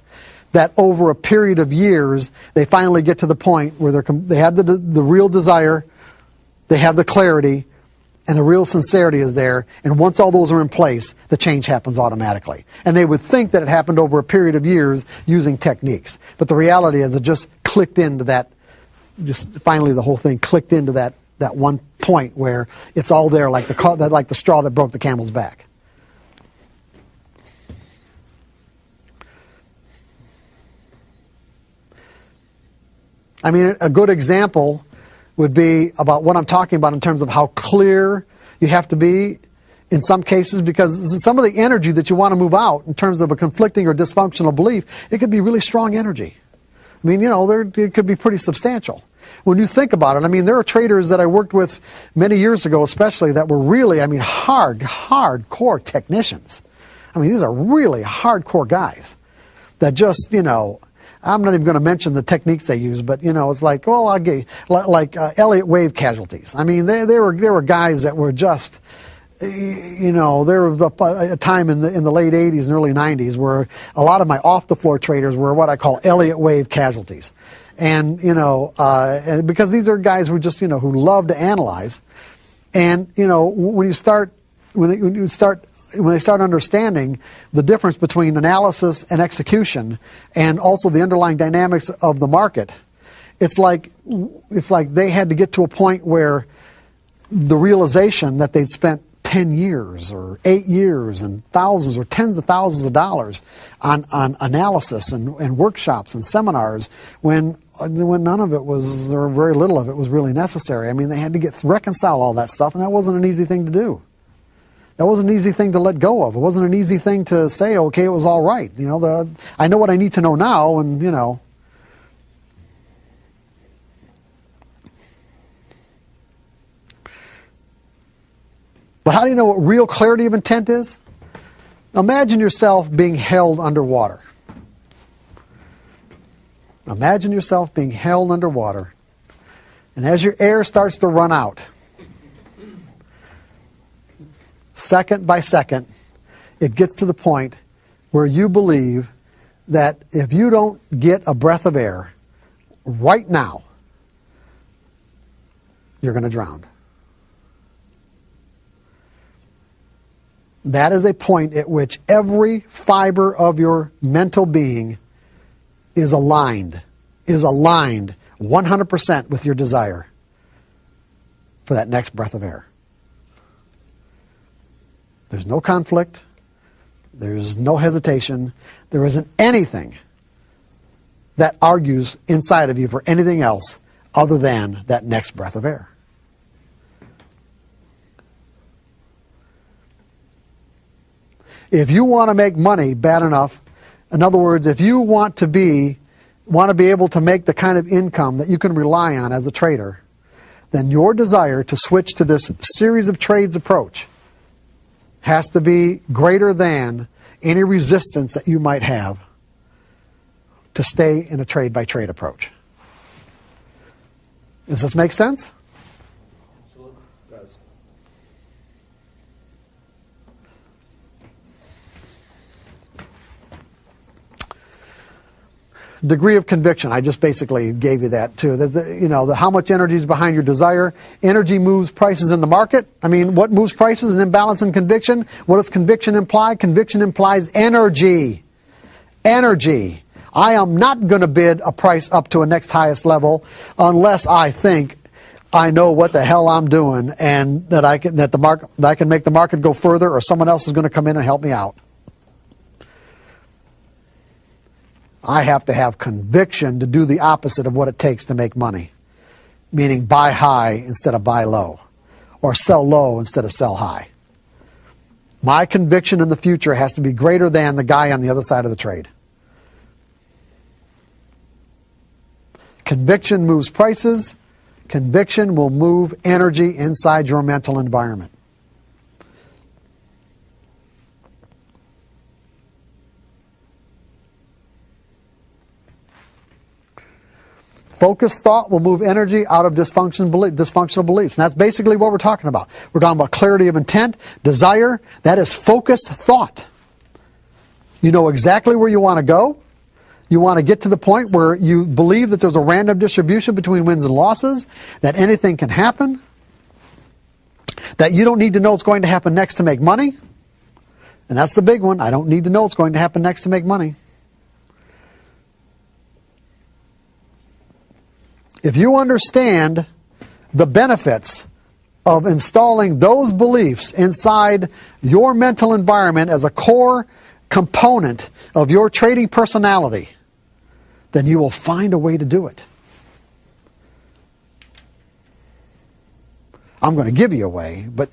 that over a period of years, they finally get to the point where they have the real desire, they have the clarity, and the real sincerity is there. And once all those are in place, the change happens automatically. And they would think that it happened over a period of years using techniques. But the reality is it just clicked into that, just finally the whole thing clicked into that one point where it's all there like the straw that broke the camel's back. I mean, a good example would be about what I'm talking about in terms of how clear you have to be in some cases, because some of the energy that you want to move out in terms of a conflicting or dysfunctional belief, it could be really strong energy. I mean, it could be pretty substantial. When you think about it, I mean, there are traders that I worked with many years ago especially that were really, hardcore technicians. I mean, these are really hardcore guys that just, I'm not even going to mention the techniques they use, but, it's like, well, I'll get, like Elliott wave casualties. I mean, they were guys that were just, there was a time in the late 80s and early 90s where a lot of my off-the-floor traders were what I call Elliott wave casualties. And, and because these are guys who just, who love to analyze. And, when they start understanding the difference between analysis and execution and also the underlying dynamics of the market, it's like they had to get to a point where the realization that they'd spent 10 years or 8 years and thousands or tens of thousands of dollars on analysis and workshops and seminars when none of it was, or very little of it was really necessary. I mean, they had to reconcile all that stuff, and that wasn't an easy thing to do. That wasn't an easy thing to let go of. It wasn't an easy thing to say, okay, it was all right. I know what I need to know now, and, But how do you know what real clarity of intent is? Imagine yourself being held underwater. Imagine yourself being held underwater. And as your air starts to run out, second by second, it gets to the point where you believe that if you don't get a breath of air right now, you're going to drown. That is a point at which every fiber of your mental being is aligned 100% with your desire for that next breath of air. There's no conflict. There's no hesitation. There isn't anything that argues inside of you for anything else other than that next breath of air. If you want to make money bad enough, in other words, if you want to be able to make the kind of income that you can rely on as a trader, then your desire to switch to this series of trades approach has to be greater than any resistance that you might have to stay in a trade-by-trade approach. Does this make sense? Absolutely. It does. Degree of conviction. I just basically gave you that too. How much energy is behind your desire. Energy moves prices in the market. I mean, what moves prices? An imbalance in conviction. What does conviction imply? Conviction implies energy. Energy. I am not going to bid a price up to a next highest level unless I think I know what the hell I'm doing and that I can make the market go further, or someone else is going to come in and help me out. I have to have conviction to do the opposite of what it takes to make money, meaning buy high instead of buy low, or sell low instead of sell high. My conviction in the future has to be greater than the guy on the other side of the trade. Conviction moves prices. Conviction will move energy inside your mental environment. Focused thought will move energy out of dysfunctional beliefs. And that's basically what we're talking about. We're talking about clarity of intent, desire. That is focused thought. You know exactly where you want to go. You want to get to the point where you believe that there's a random distribution between wins and losses, that anything can happen, that you don't need to know what's going to happen next to make money. And that's the big one. I don't need to know what's going to happen next to make money. If you understand the benefits of installing those beliefs inside your mental environment as a core component of your trading personality, then you will find a way to do it. I'm going to give you away, but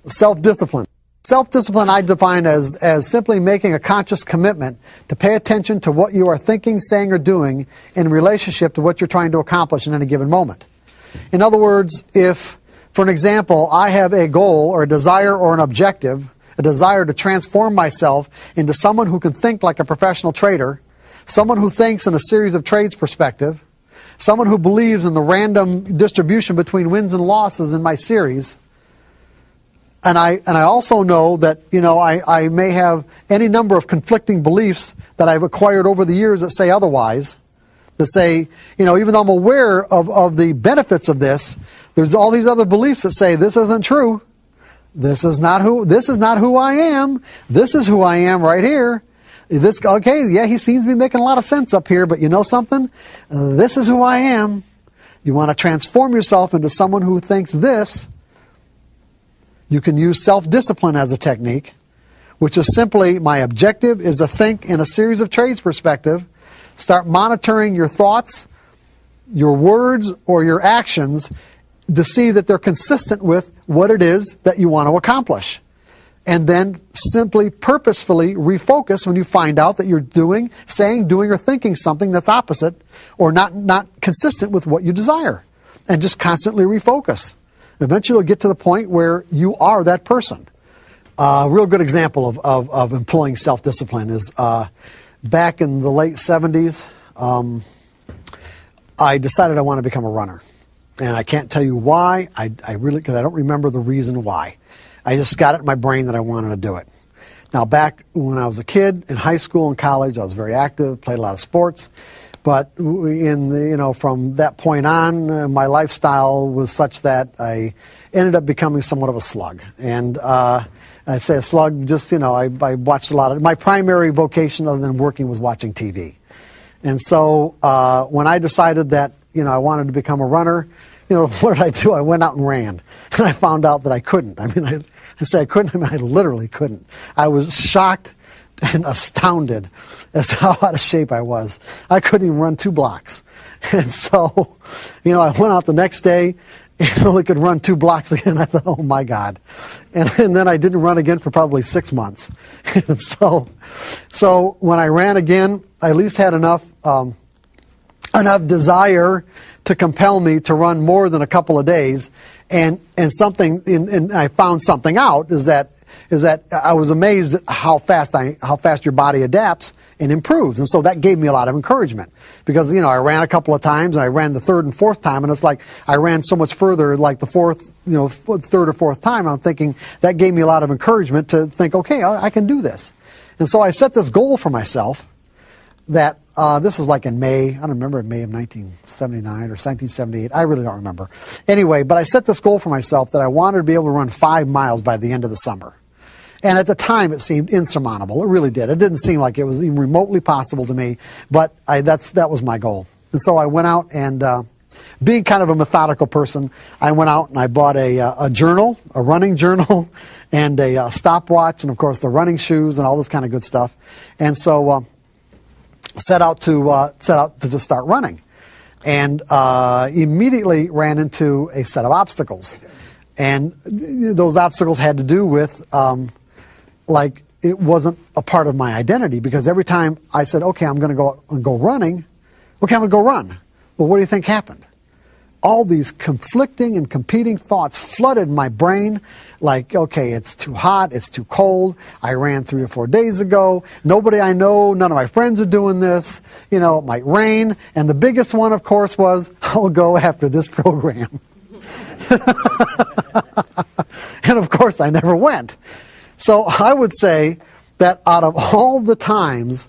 self-discipline. Self-discipline I define as simply making a conscious commitment to pay attention to what you are thinking, saying, or doing in relationship to what you're trying to accomplish in any given moment. In other words, if, for an example, I have a goal or a desire or an objective, a desire to transform myself into someone who can think like a professional trader, someone who thinks in a series of trades perspective, someone who believes in the random distribution between wins and losses in my series, and I also know that, I may have any number of conflicting beliefs that I've acquired over the years that say otherwise, that say, even though I'm aware of the benefits of this, there's all these other beliefs that say this isn't true. This is not who I am. This is who I am right here. He seems to be making a lot of sense up here, but you know something? This is who I am. You want to transform yourself into someone who thinks this. You can use self-discipline as a technique, which is simply my objective is to think in a series of trades perspective, start monitoring your thoughts, your words, or your actions to see that they're consistent with what it is that you want to accomplish. And then simply purposefully refocus when you find out that you're saying, doing, or thinking something that's opposite or not consistent with what you desire. And just constantly refocus. Eventually you'll get to the point where you are that person. A real good example of employing self-discipline is back in the late 70s, I decided I want to become a runner. And I can't tell you why. Because I don't remember the reason why. I just got it in my brain that I wanted to do it. Now, back when I was a kid, in high school and college, I was very active, played a lot of sports. But from that point on, my lifestyle was such that I ended up becoming somewhat of a slug. And I say a slug, just, I watched a lot of, my primary vocation other than working was watching TV. And so when I decided that, I wanted to become a runner, what did I do? I went out and ran. And I found out that I couldn't. I say I couldn't, I literally couldn't. I was shocked and astounded as to how out of shape I was. I couldn't even run 2 blocks. And so, I went out the next day and only could run 2 blocks again. I thought, oh my God. And then I didn't run again for probably 6 months. And so when I ran again, I at least had enough desire to compel me to run more than a couple of days. And I found something out is that I was amazed at how fast your body adapts and improves. And so that gave me a lot of encouragement because, I ran a couple of times and I ran the 3rd and 4th time and it's like I ran so much further like the 4th, 3rd or 4th time. I'm thinking that gave me a lot of encouragement to think, okay, I can do this. And so I set this goal for myself that this was like in May, I don't remember, in May of 1979 or 1978. I really don't remember. Anyway, but I set this goal for myself that I wanted to be able to run 5 miles by the end of the summer. And at the time, it seemed insurmountable. It really did. It didn't seem like it was even remotely possible to me, but that was my goal. And so I went out and, being kind of a methodical person, I went out and I bought a journal, a running journal, and a stopwatch, and of course the running shoes and all this kind of good stuff. And so set out to just start running, and immediately ran into a set of obstacles, and those obstacles had to do with like it wasn't a part of my identity because every time I said, okay, I'm going to go and go running, okay, I'm going to go run. Well, what do you think happened? All these conflicting and competing thoughts flooded my brain like, okay, it's too hot, it's too cold, I ran 3 or 4 days ago, nobody I know, none of my friends are doing this, it might rain, and the biggest one, of course, was, I'll go after this program. And of course, I never went. So I would say that out of all the times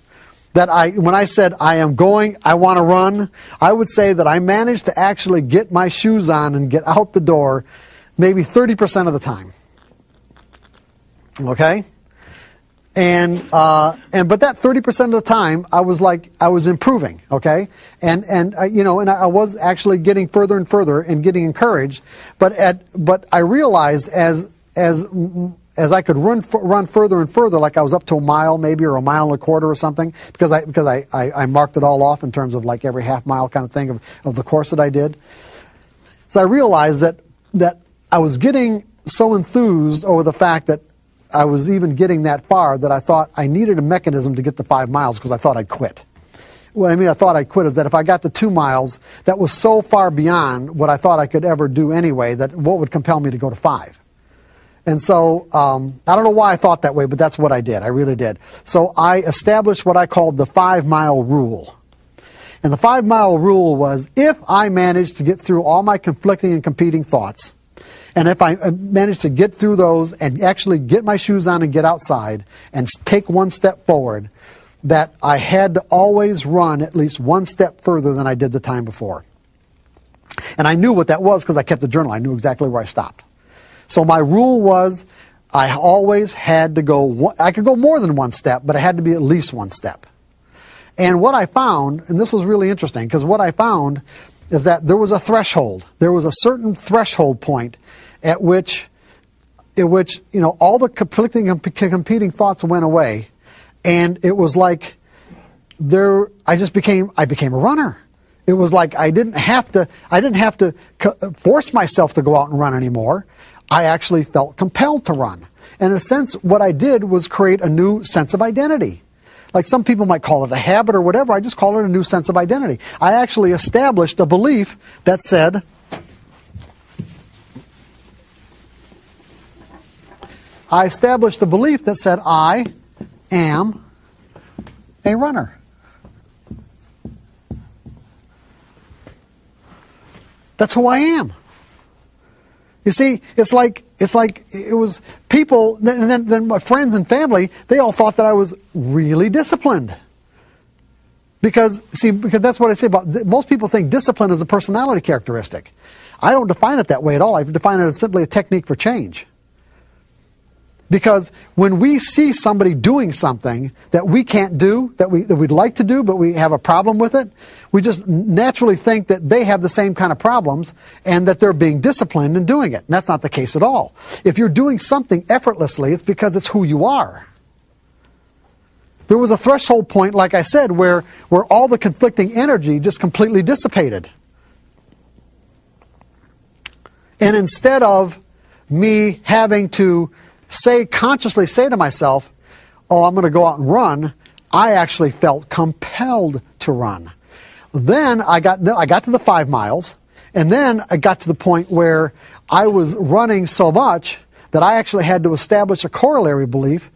that when I said I want to run, I would say that I managed to actually get my shoes on and get out the door maybe 30% of the time. Okay? But that 30% of the time, I was improving, okay? And I was actually getting further and further and getting encouraged. But I realized as I could run further and further, like I was up to a mile maybe, or a mile and a quarter or something, because I marked it all off in terms of like every half mile kind of thing of the course that I did. So I realized that I was getting so enthused over the fact that I was even getting that far that I thought I needed a mechanism to get the 5 miles because I thought I'd quit. What I mean I thought I'd quit is that if I got to 2 miles, that was so far beyond what I thought I could ever do anyway, that what would compel me to go to 5? And so I don't know why I thought that way, but that's what I did. I really did. So I established what I called the 5-mile rule. And the 5-mile rule was, if I managed to get through all my conflicting and competing thoughts, and if I managed to get through those and actually get my shoes on and get outside and take one step forward, that I had to always run at least one step further than I did the time before. And I knew what that was because I kept the journal. I knew exactly where I stopped. So my rule was, I always had to go, I could go more than one step, but it had to be at least one step. And what I found, and this was really interesting, because what I found is that there was a threshold. There was a certain threshold point at which all the conflicting and competing thoughts went away, and it was like I became a runner. It was like I didn't have to force myself to go out and run anymore. I actually felt compelled to run. And in a sense, what I did was create a new sense of identity. Like some people might call it a habit or whatever, I just call it a new sense of identity. I actually established a belief that said, I am a runner. That's who I am. You see, it's like it was people, and then my friends and family, they all thought that I was really disciplined. Because that's what I say about, most people think discipline is a personality characteristic. I don't define it that way at all. I define it as simply a technique for change. Because when we see somebody doing something that we can't do, that we'd like to do, but we have a problem with it, we just naturally think that they have the same kind of problems and that they're being disciplined in doing it. And that's not the case at all. If you're doing something effortlessly, it's because it's who you are. There was a threshold point, like I said, where all the conflicting energy just completely dissipated. And instead of me having to consciously say to myself, oh, I'm going to go out and run, I actually felt compelled to run. Then I got to the 5 miles, and then I got to the point where I was running so much that I actually had to establish a corollary belief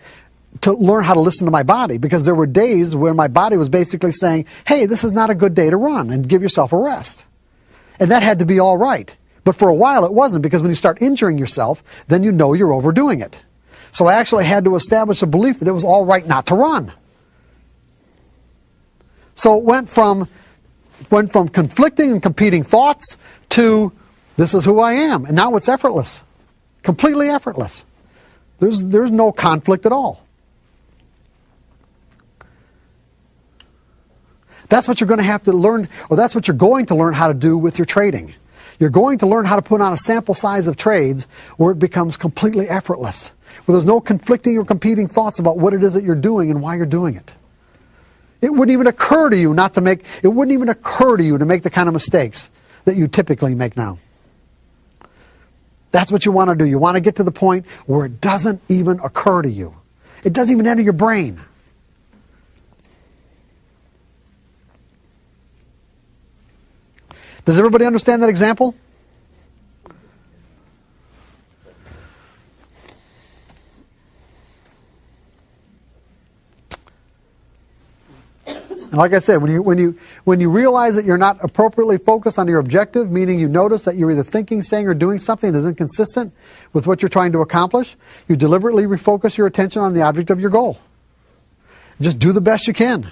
to learn how to listen to my body, because there were days where my body was basically saying, hey, this is not a good day to run, and give yourself a rest. And that had to be all right. But for a while it wasn't, because when you start injuring yourself, then you know you're overdoing it. So I actually had to establish a belief that it was all right not to run. So it went from conflicting and competing thoughts to, this is who I am. And now it's effortless. Completely effortless. There's no conflict at all. That's what you're going to have to learn, or that's what you're going to learn how to do with your trading. You're going to learn how to put on a sample size of trades where it becomes completely effortless, where there's no conflicting or competing thoughts about what it is that you're doing and why you're doing it. It wouldn't even occur to you to make the kind of mistakes that you typically make now. That's what you want to do. You want to get to the point where it doesn't even occur to you. It doesn't even enter your brain. Does everybody understand that example? And like I said, when you realize that you're not appropriately focused on your objective, meaning you notice that you're either thinking, saying, or doing something that is inconsistent with what you're trying to accomplish, you deliberately refocus your attention on the object of your goal. Just do the best you can.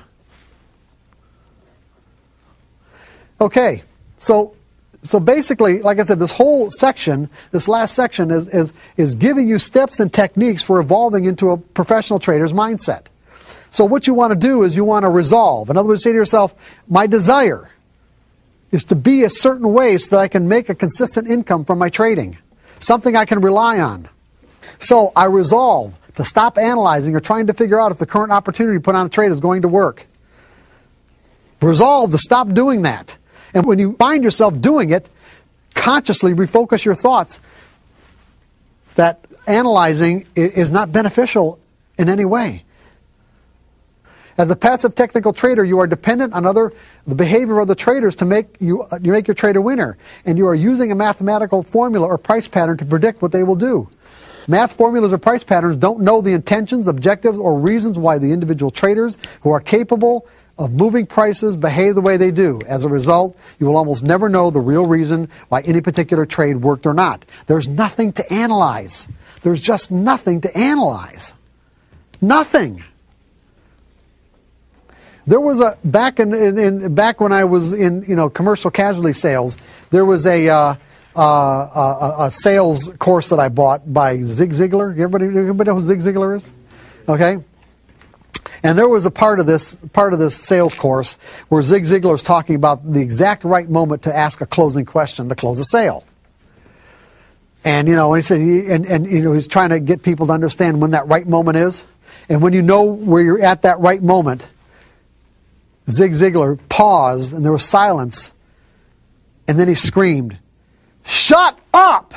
Okay, so basically, like I said, this whole section, this last section, is giving you steps and techniques for evolving into a professional trader's mindset. So what you want to do is you want to resolve. In other words, say to yourself, my desire is to be a certain way so that I can make a consistent income from my trading, something I can rely on. So I resolve to stop analyzing or trying to figure out if the current opportunity put on a trade is going to work. Resolve to stop doing that. And when you find yourself doing it, consciously refocus your thoughts that analyzing is not beneficial in any way. As a passive technical trader, you are dependent on the behavior of the traders to make your trade a winner, and you are using a mathematical formula or price pattern to predict what they will do. Math formulas or price patterns don't know the intentions, objectives, or reasons why the individual traders who are capable of moving prices behave the way they do. As a result, you will almost never know the real reason why any particular trade worked or not. There's nothing to analyze. There's just nothing to analyze. Nothing. There was back when I was in commercial casualty sales, there was a sales course that I bought by Zig Ziglar. Everybody know who Zig Ziglar is? Okay. And there was a part of this sales course where Zig Ziglar was talking about the exact right moment to ask a closing question to close a sale. And he said he's trying to get people to understand when that right moment is. And when you know where you're at that right moment, Zig Ziglar paused and there was silence. And then he screamed, "Shut up!"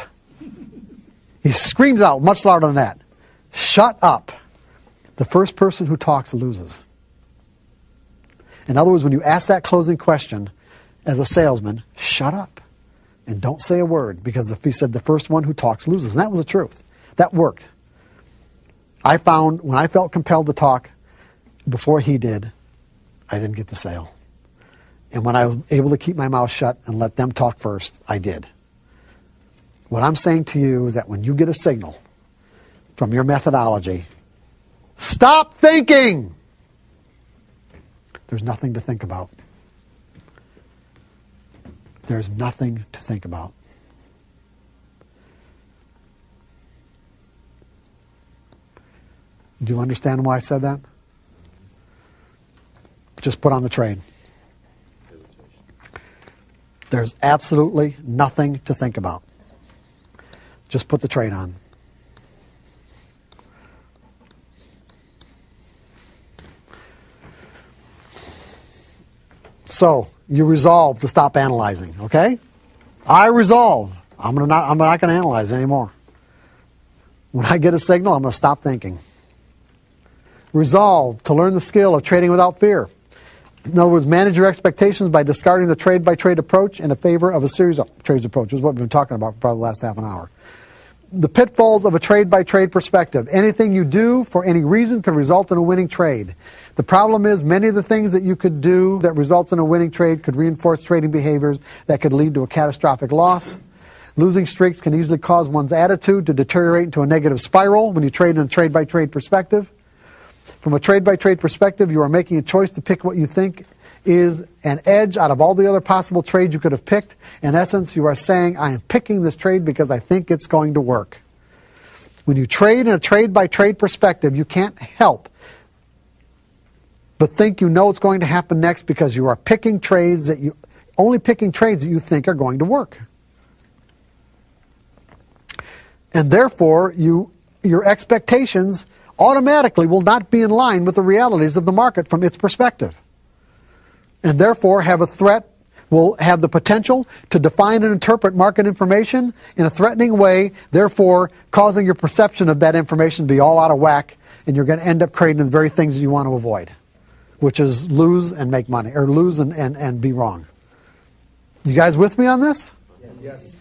He screamed out much louder than that. "Shut up." The first person who talks loses. In other words, when you ask that closing question as a salesman, shut up and don't say a word, because if he said the first one who talks loses, and that was the truth. That worked. I found when I felt compelled to talk before he did, I didn't get the sale. And when I was able to keep my mouth shut and let them talk first, I did. What I'm saying to you is that when you get a signal from your methodology, stop thinking! There's nothing to think about. There's nothing to think about. Do you understand why I said that? Just put on the trade. There's absolutely nothing to think about. Just put the trade on. So, you resolve to stop analyzing, okay? I resolve. I'm not going to analyze anymore. When I get a signal, I'm going to stop thinking. Resolve to learn the skill of trading without fear. In other words, manage your expectations by discarding the trade-by-trade approach in favor of a series of trades approach, which is what we've been talking about for probably the last half an hour. The pitfalls of a trade-by-trade perspective. Anything you do for any reason could result in a winning trade. The problem is many of the things that you could do that results in a winning trade could reinforce trading behaviors that could lead to a catastrophic loss. Losing streaks can easily cause one's attitude to deteriorate into a negative spiral when you trade in a trade-by-trade perspective. From a trade-by-trade perspective, you are making a choice to pick what you think is an edge out of all the other possible trades you could have picked. In essence, you are saying, I am picking this trade because I think it's going to work. When you trade in a trade-by-trade perspective, you can't help but think you know what's going to happen next because you are picking trades that you think are going to work. And therefore, your expectations automatically will not be in line with the realities of the market from its perspective. And therefore will have the potential to define and interpret market information in a threatening way, therefore causing your perception of that information to be all out of whack, and you're going to end up creating the very things you want to avoid, which is lose and make money, or lose and be wrong. You guys with me on this? Yes.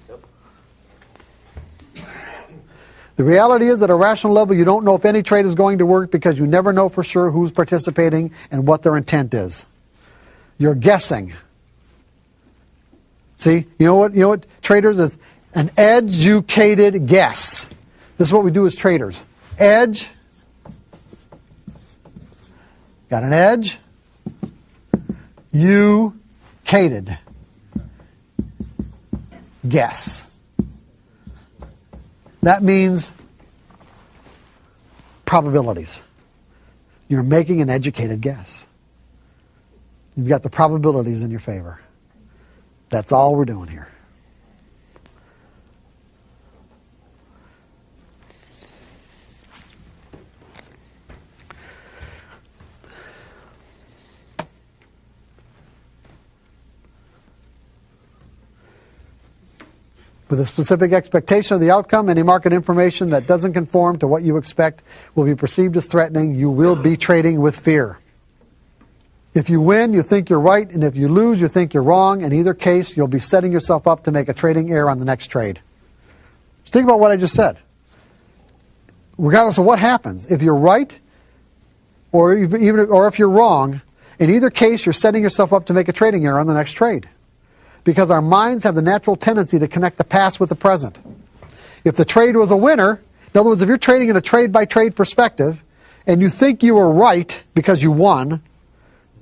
The reality is, at a rational level, you don't know if any trade is going to work because you never know for sure who's participating and what their intent is. You're guessing. See, you know what traders is? An educated guess. This is what we do as traders. Edge. Got an edge. You-cated. Guess. That means probabilities. You're making an educated guess. You've got the probabilities in your favor. That's all we're doing here. With a specific expectation of the outcome, any market information that doesn't conform to what you expect will be perceived as threatening. You will be trading with fear. If you win, you think you're right, and if you lose, you think you're wrong. In either case, you'll be setting yourself up to make a trading error on the next trade. Just think about what I just said. Regardless of what happens, if you're right, or if you're wrong, in either case, you're setting yourself up to make a trading error on the next trade. Because our minds have the natural tendency to connect the past with the present. If the trade was a winner, in other words, if you're trading in a trade-by-trade perspective, and you think you were right because you won,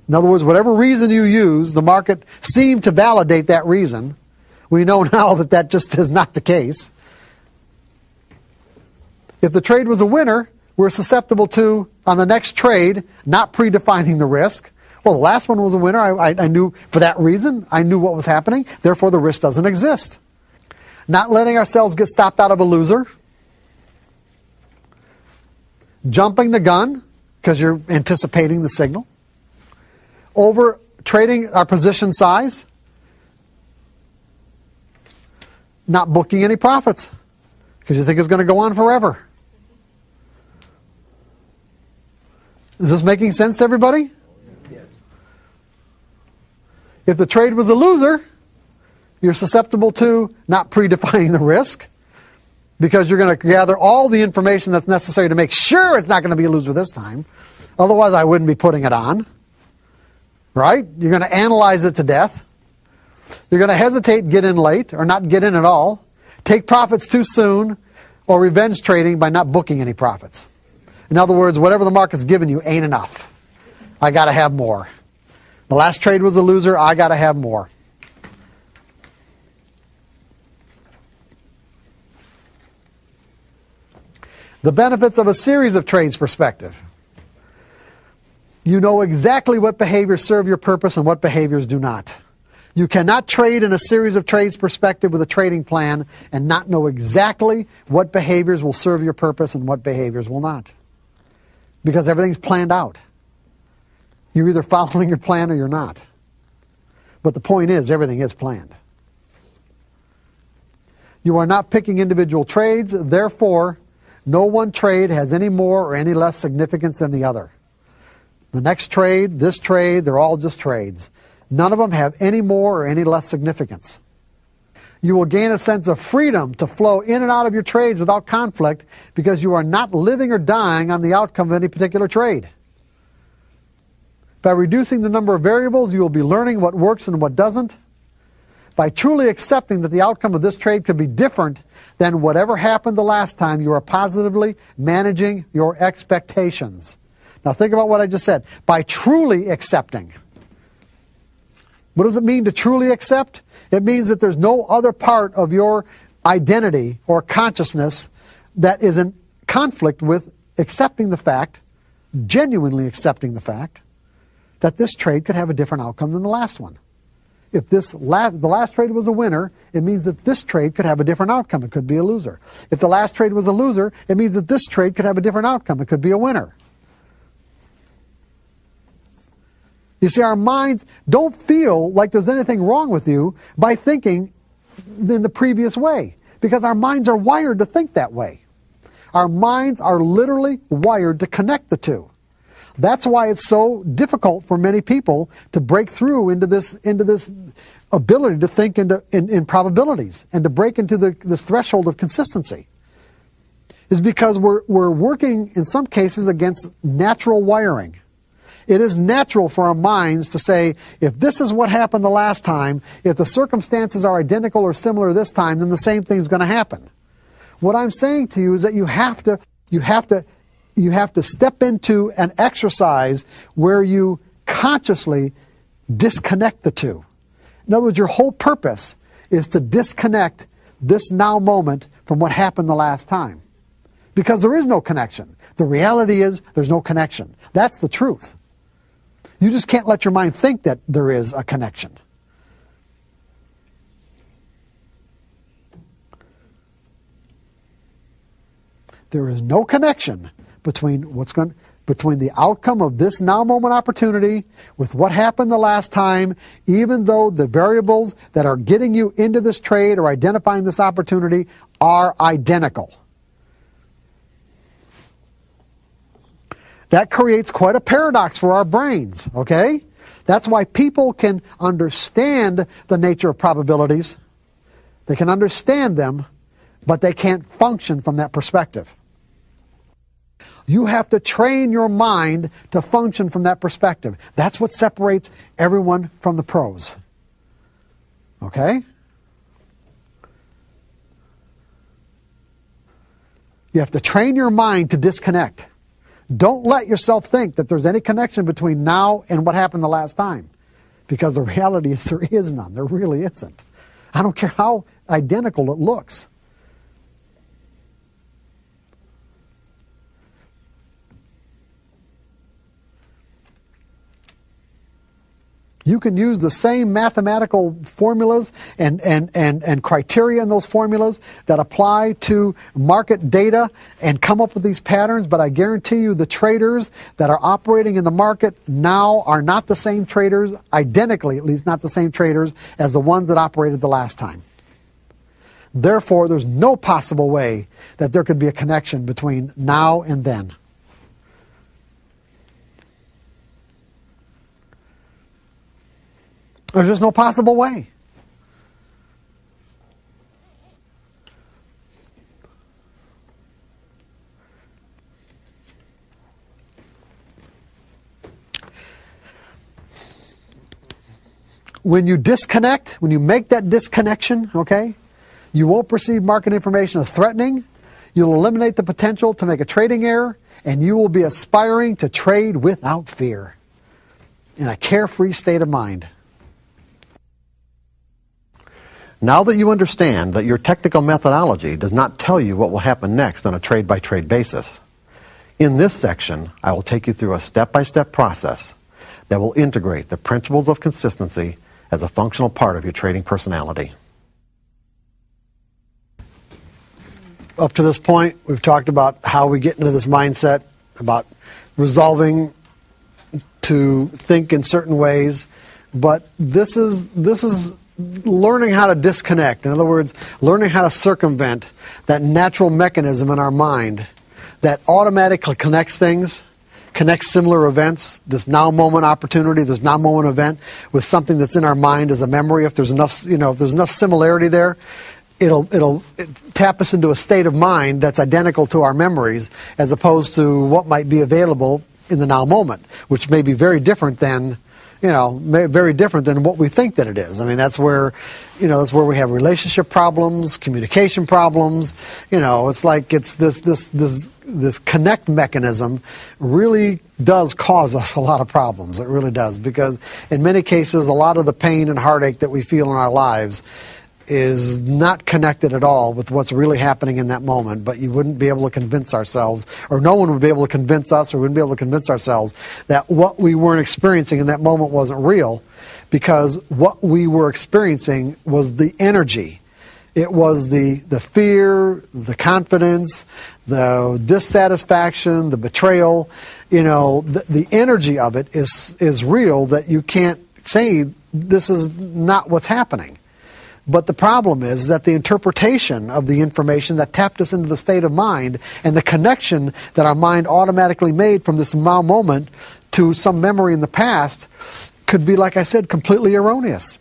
in other words, whatever reason you use, the market seemed to validate that reason. We know now that that just is not the case. If the trade was a winner, we're susceptible to, on the next trade, not predefining the risk. Well, the last one was a winner. I knew for that reason. I knew what was happening. Therefore, the risk doesn't exist. Not letting ourselves get stopped out of a loser. Jumping the gun because you're anticipating the signal. Over trading our position size. Not booking any profits because you think it's going to go on forever. Is this making sense to everybody? Yes. If the trade was a loser, you're susceptible to not predefining the risk because you're going to gather all the information that's necessary to make sure it's not going to be a loser this time. Otherwise, I wouldn't be putting it on. Right? You're going to analyze it to death. You're going to hesitate, get in late, or not get in at all. Take profits too soon, or revenge trading by not booking any profits. In other words, whatever the market's given you ain't enough. I got to have more. The last trade was a loser. I got to have more. The benefits of a series of trades perspective. You know exactly what behaviors serve your purpose and what behaviors do not. You cannot trade in a series of trades perspective with a trading plan and not know exactly what behaviors will serve your purpose and what behaviors will not. Because everything's planned out. You're either following your plan or you're not. But the point is, everything is planned. You are not picking individual trades, therefore, no one trade has any more or any less significance than the other. The next trade, this trade, they're all just trades. None of them have any more or any less significance. You will gain a sense of freedom to flow in and out of your trades without conflict because you are not living or dying on the outcome of any particular trade. By reducing the number of variables, you will be learning what works and what doesn't. By truly accepting that the outcome of this trade could be different than whatever happened the last time, you are positively managing your expectations. Now think about what I just said. By truly accepting. What does it mean to truly accept? It means that there's no other part of your identity or consciousness that is in conflict with accepting the fact, genuinely accepting the fact, that this trade could have a different outcome than the last one. If the last trade was a winner, it means that this trade could have a different outcome. It could be a loser. If the last trade was a loser, it means that this trade could have a different outcome. It could be a winner. You see, our minds don't feel like there's anything wrong with you by thinking in the previous way, because our minds are wired to think that way. Our minds are literally wired to connect the two. That's why it's so difficult for many people to break through into this ability to think in probabilities and to break into this threshold of consistency. Is because we're working in some cases against natural wiring. It is natural for our minds to say, if this is what happened the last time, if the circumstances are identical or similar this time, then the same thing is going to happen. What I'm saying to you is that you have to step into an exercise where you consciously disconnect the two. In other words, your whole purpose is to disconnect this now moment from what happened the last time. Because there is no connection. The reality is there's no connection. That's the truth. You just can't let your mind think that there is a connection. There is no connection between between the outcome of this now moment opportunity with what happened the last time, even though the variables that are getting you into this trade or identifying this opportunity are identical. That creates quite a paradox for our brains, okay? That's why people can understand the nature of probabilities. They can understand them, but they can't function from that perspective. You have to train your mind to function from that perspective. That's what separates everyone from the pros. Okay? You have to train your mind to disconnect. Don't let yourself think that there's any connection between now and what happened the last time. Because the reality is there is none. There really isn't. I don't care how identical it looks. You can use the same mathematical formulas and criteria in those formulas that apply to market data and come up with these patterns, but I guarantee you the traders that are operating in the market now are not the same traders, identically at least not the same traders as the ones that operated the last time. Therefore, there's no possible way that there could be a connection between now and then. There's just no possible way. When you disconnect, when you make that disconnection, okay, you won't perceive market information as threatening. You'll eliminate the potential to make a trading error, and you will be aspiring to trade without fear in a carefree state of mind. Now that you understand that your technical methodology does not tell you what will happen next on a trade-by-trade basis, in this section, I will take you through a step-by-step process that will integrate the principles of consistency as a functional part of your trading personality. Up to this point, we've talked about how we get into this mindset, about resolving to think in certain ways, but this is learning how to disconnect. In other words, learning how to circumvent that natural mechanism in our mind that automatically connects things, connects similar events, this now moment opportunity, this now moment event, with something that's in our mind as a memory. If there's enough, if there's enough similarity there, it'll tap us into a state of mind that's identical to our memories, as opposed to what might be available in the now moment, which may be very different than very different than what we think that it is. I mean, that's where we have relationship problems, communication problems. It's like it's this connect mechanism really does cause us a lot of problems. It really does, because in many cases, a lot of the pain and heartache that we feel in our lives is not connected at all with what's really happening in that moment, but you wouldn't be able to convince ourselves, or no one would be able to convince us, or wouldn't be able to convince ourselves that what we weren't experiencing in that moment wasn't real, because what we were experiencing was the energy. It was the fear, the confidence, the dissatisfaction, the betrayal. The energy of it is real, that you can't say this is not what's happening. But the problem is that the interpretation of the information that tapped us into the state of mind, and the connection that our mind automatically made from this now moment to some memory in the past, could be, like I said, completely erroneous.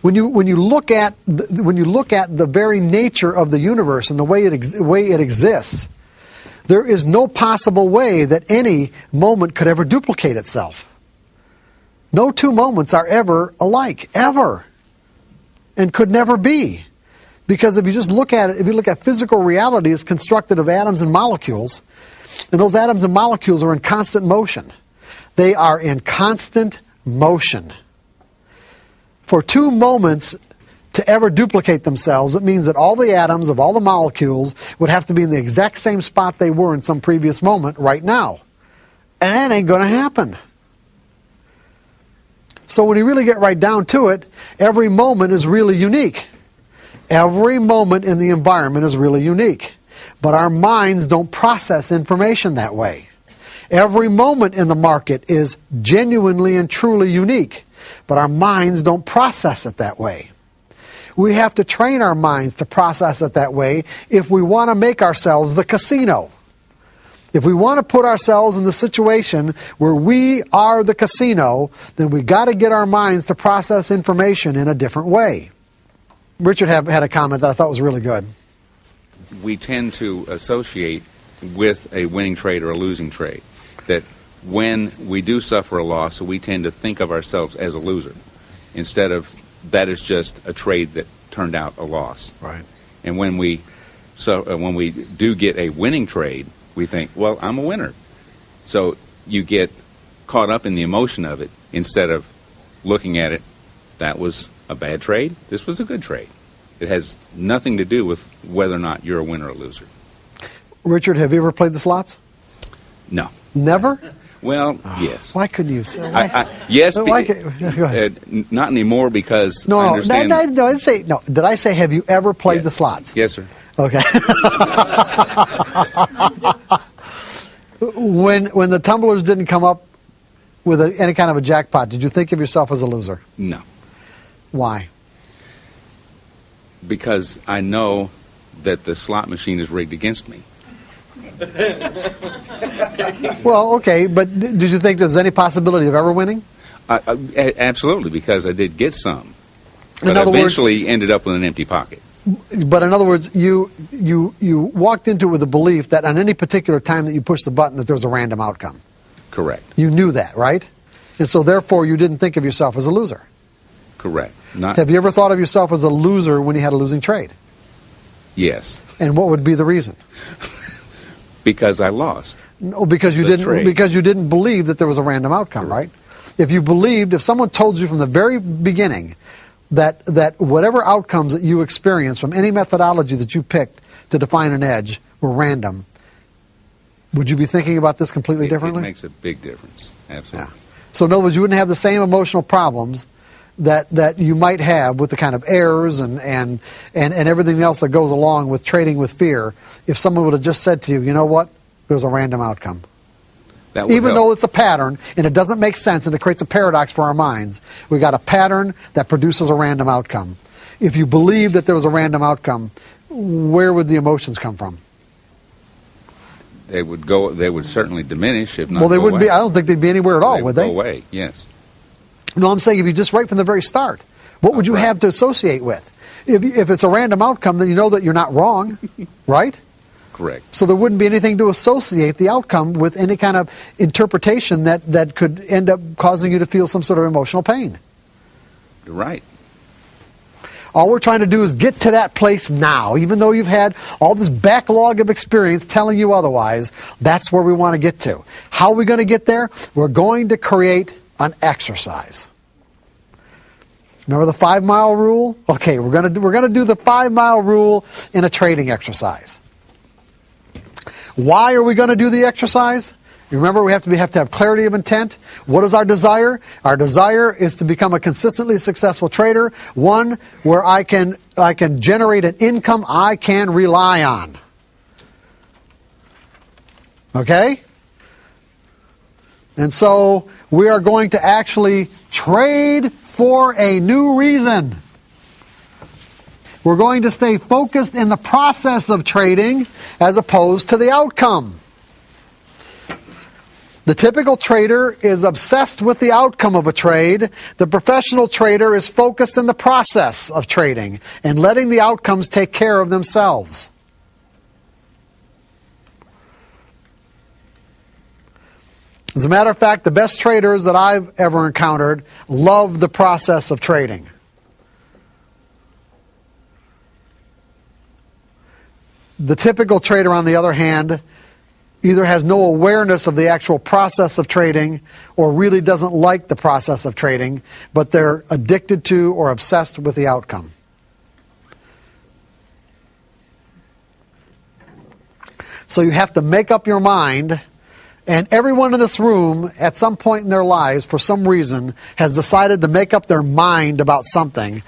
When you look at the very nature of the universe and the way it exists, there is no possible way that any moment could ever duplicate itself. No two moments are ever alike, ever. And could never be. Because if you just look at it, if you look at physical reality, it's constructed of atoms and molecules, and those atoms and molecules are in constant motion. They are in constant motion. For two moments to ever duplicate themselves, it means that all the atoms of all the molecules would have to be in the exact same spot they were in some previous moment right now. And that ain't going to happen. So when you really get right down to it, every moment is really unique. Every moment in the environment is really unique. But our minds don't process information that way. Every moment in the market is genuinely and truly unique, but our minds don't process it that way. We have to train our minds to process it that way if we want to make ourselves the casino. If we want to put ourselves in the situation where we are the casino, then we got to get our minds to process information in a different way. Richard had a comment that I thought was really good. We tend to associate with a winning trade or a losing trade. That when we do suffer a loss, we tend to think of ourselves as a loser, instead of that is just a trade that turned out a loss. Right. And when we do get a winning trade, we think, well, I'm a winner. So you get caught up in the emotion of it instead of looking at it, that was a bad trade, this was a good trade. It has nothing to do with whether or not you're a winner or a loser. Richard, have you ever played the slots? No. Never? Well, yes. Why couldn't you say? Yes, Go ahead. not anymore because No, I no, understand. I didn't say, no. Did I say, have you ever played Yes. the slots? Yes, sir. Okay. When the tumblers didn't come up with any kind of a jackpot, did you think of yourself as a loser? No, Why? because I know that the slot machine is rigged against me. Well, okay, but did you think there's any possibility of ever winning? Absolutely, because I did get some, In but other words- eventually ended up with an empty pocket. But in other words, you walked into it with the belief that on any particular time that you pushed the button that there was a random outcome. Correct. You knew that, right? And so therefore you didn't think of yourself as a loser. Correct. Not. Have you ever thought of yourself as a loser when you had a losing trade? Yes, And what would be the reason? because I lost. No, because you The trade. didn't believe that there was a random outcome, right? If someone told you from the very beginning that whatever outcomes that you experienced from any methodology that you picked to define an edge were random, would you be thinking about this completely differently? It makes a big difference. Absolutely. So in other words, you wouldn't have the same emotional problems that you might have with the kind of errors and everything else that goes along with trading with fear if someone would have just said to you, you know what, there's a random outcome. That would Even help. though it's a pattern and it doesn't make sense and it creates a paradox for our minds, we got a pattern that produces a random outcome. If you believe that there was a random outcome, where would the emotions come from? They would certainly diminish, if not Well, they go wouldn't away. be. I don't think they'd be anywhere at all, They would go they? away, yes. No, I'm saying if you just right from the very start, what would you Right. have to associate with? If it's a random outcome, then you know that you're not wrong, right? Correct. So there wouldn't be anything to associate the outcome with any kind of interpretation that could end up causing you to feel some sort of emotional pain. You're right. All we're trying to do is get to that place now. Even though you've had all this backlog of experience telling you otherwise, that's where we want to get to. How are we going to get there? We're going to create an exercise. Remember the 5-mile rule? Okay, we're going to do the 5-mile rule in a trading exercise. Why are we going to do the exercise? You remember, we have to have clarity of intent. What is our desire? Our desire is to become a consistently successful trader, one where I can generate an income I can rely on. Okay? And so we are going to actually trade for a new reason. We're going to stay focused in the process of trading as opposed to the outcome. The typical trader is obsessed with the outcome of a trade. The professional trader is focused in the process of trading and letting the outcomes take care of themselves. As a matter of fact, the best traders that I've ever encountered love the process of trading. The typical trader, on the other hand, either has no awareness of the actual process of trading or really doesn't like the process of trading, but they're addicted to or obsessed with the outcome. So you have to make up your mind, and everyone in this room at some point in their lives, for some reason, has decided to make up their mind about something,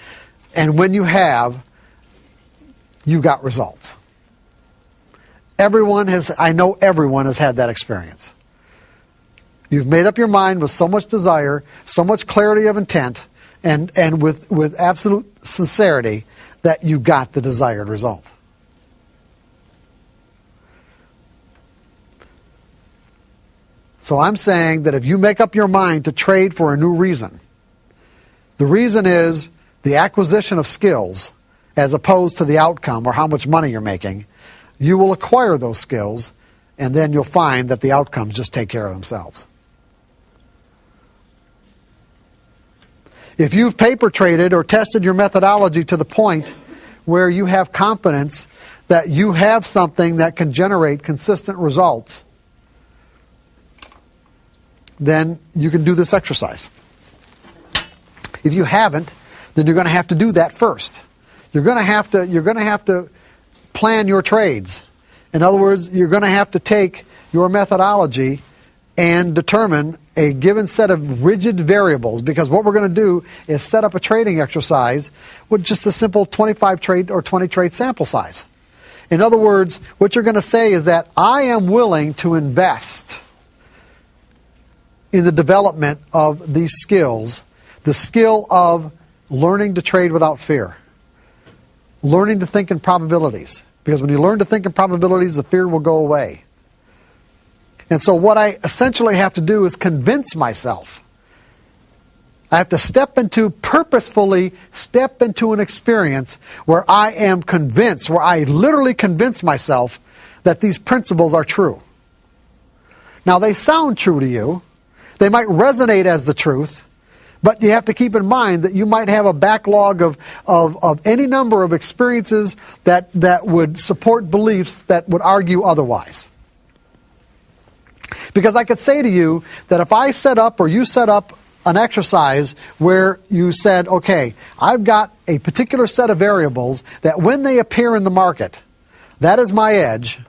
and when you have, you got results. I know everyone has had that experience. You've made up your mind with so much desire, so much clarity of intent, and with absolute sincerity that you got the desired result. So I'm saying that if you make up your mind to trade for a new reason, the reason is the acquisition of skills as opposed to the outcome or how much money you're making, you will acquire those skills, and then you'll find that the outcomes just take care of themselves. If you've paper traded or tested your methodology to the point where you have confidence that you have something that can generate consistent results, then you can do this exercise. If you haven't, then you're going to have to do that first. You're going to have to plan your trades. In other words, you're going to have to take your methodology and determine a given set of rigid variables, because what we're going to do is set up a trading exercise with just a simple 25 trade or 20 trade sample size. In other words, what you're going to say is that I am willing to invest in the development of these skills, the skill of learning to trade without fear, learning to think in probabilities. Because when you learn to think in probabilities, the fear will go away. And so what I essentially have to do is convince myself. I have to purposefully step into an experience where I am convinced, where I literally convince myself that these principles are true. Now, they sound true to you. They might resonate as the truth, but you have to keep in mind that you might have a backlog of any number of experiences that would support beliefs that would argue otherwise. Because I could say to you that if I set up or you set up an exercise where you said, okay, I've got a particular set of variables that when they appear in the market, that is my edge,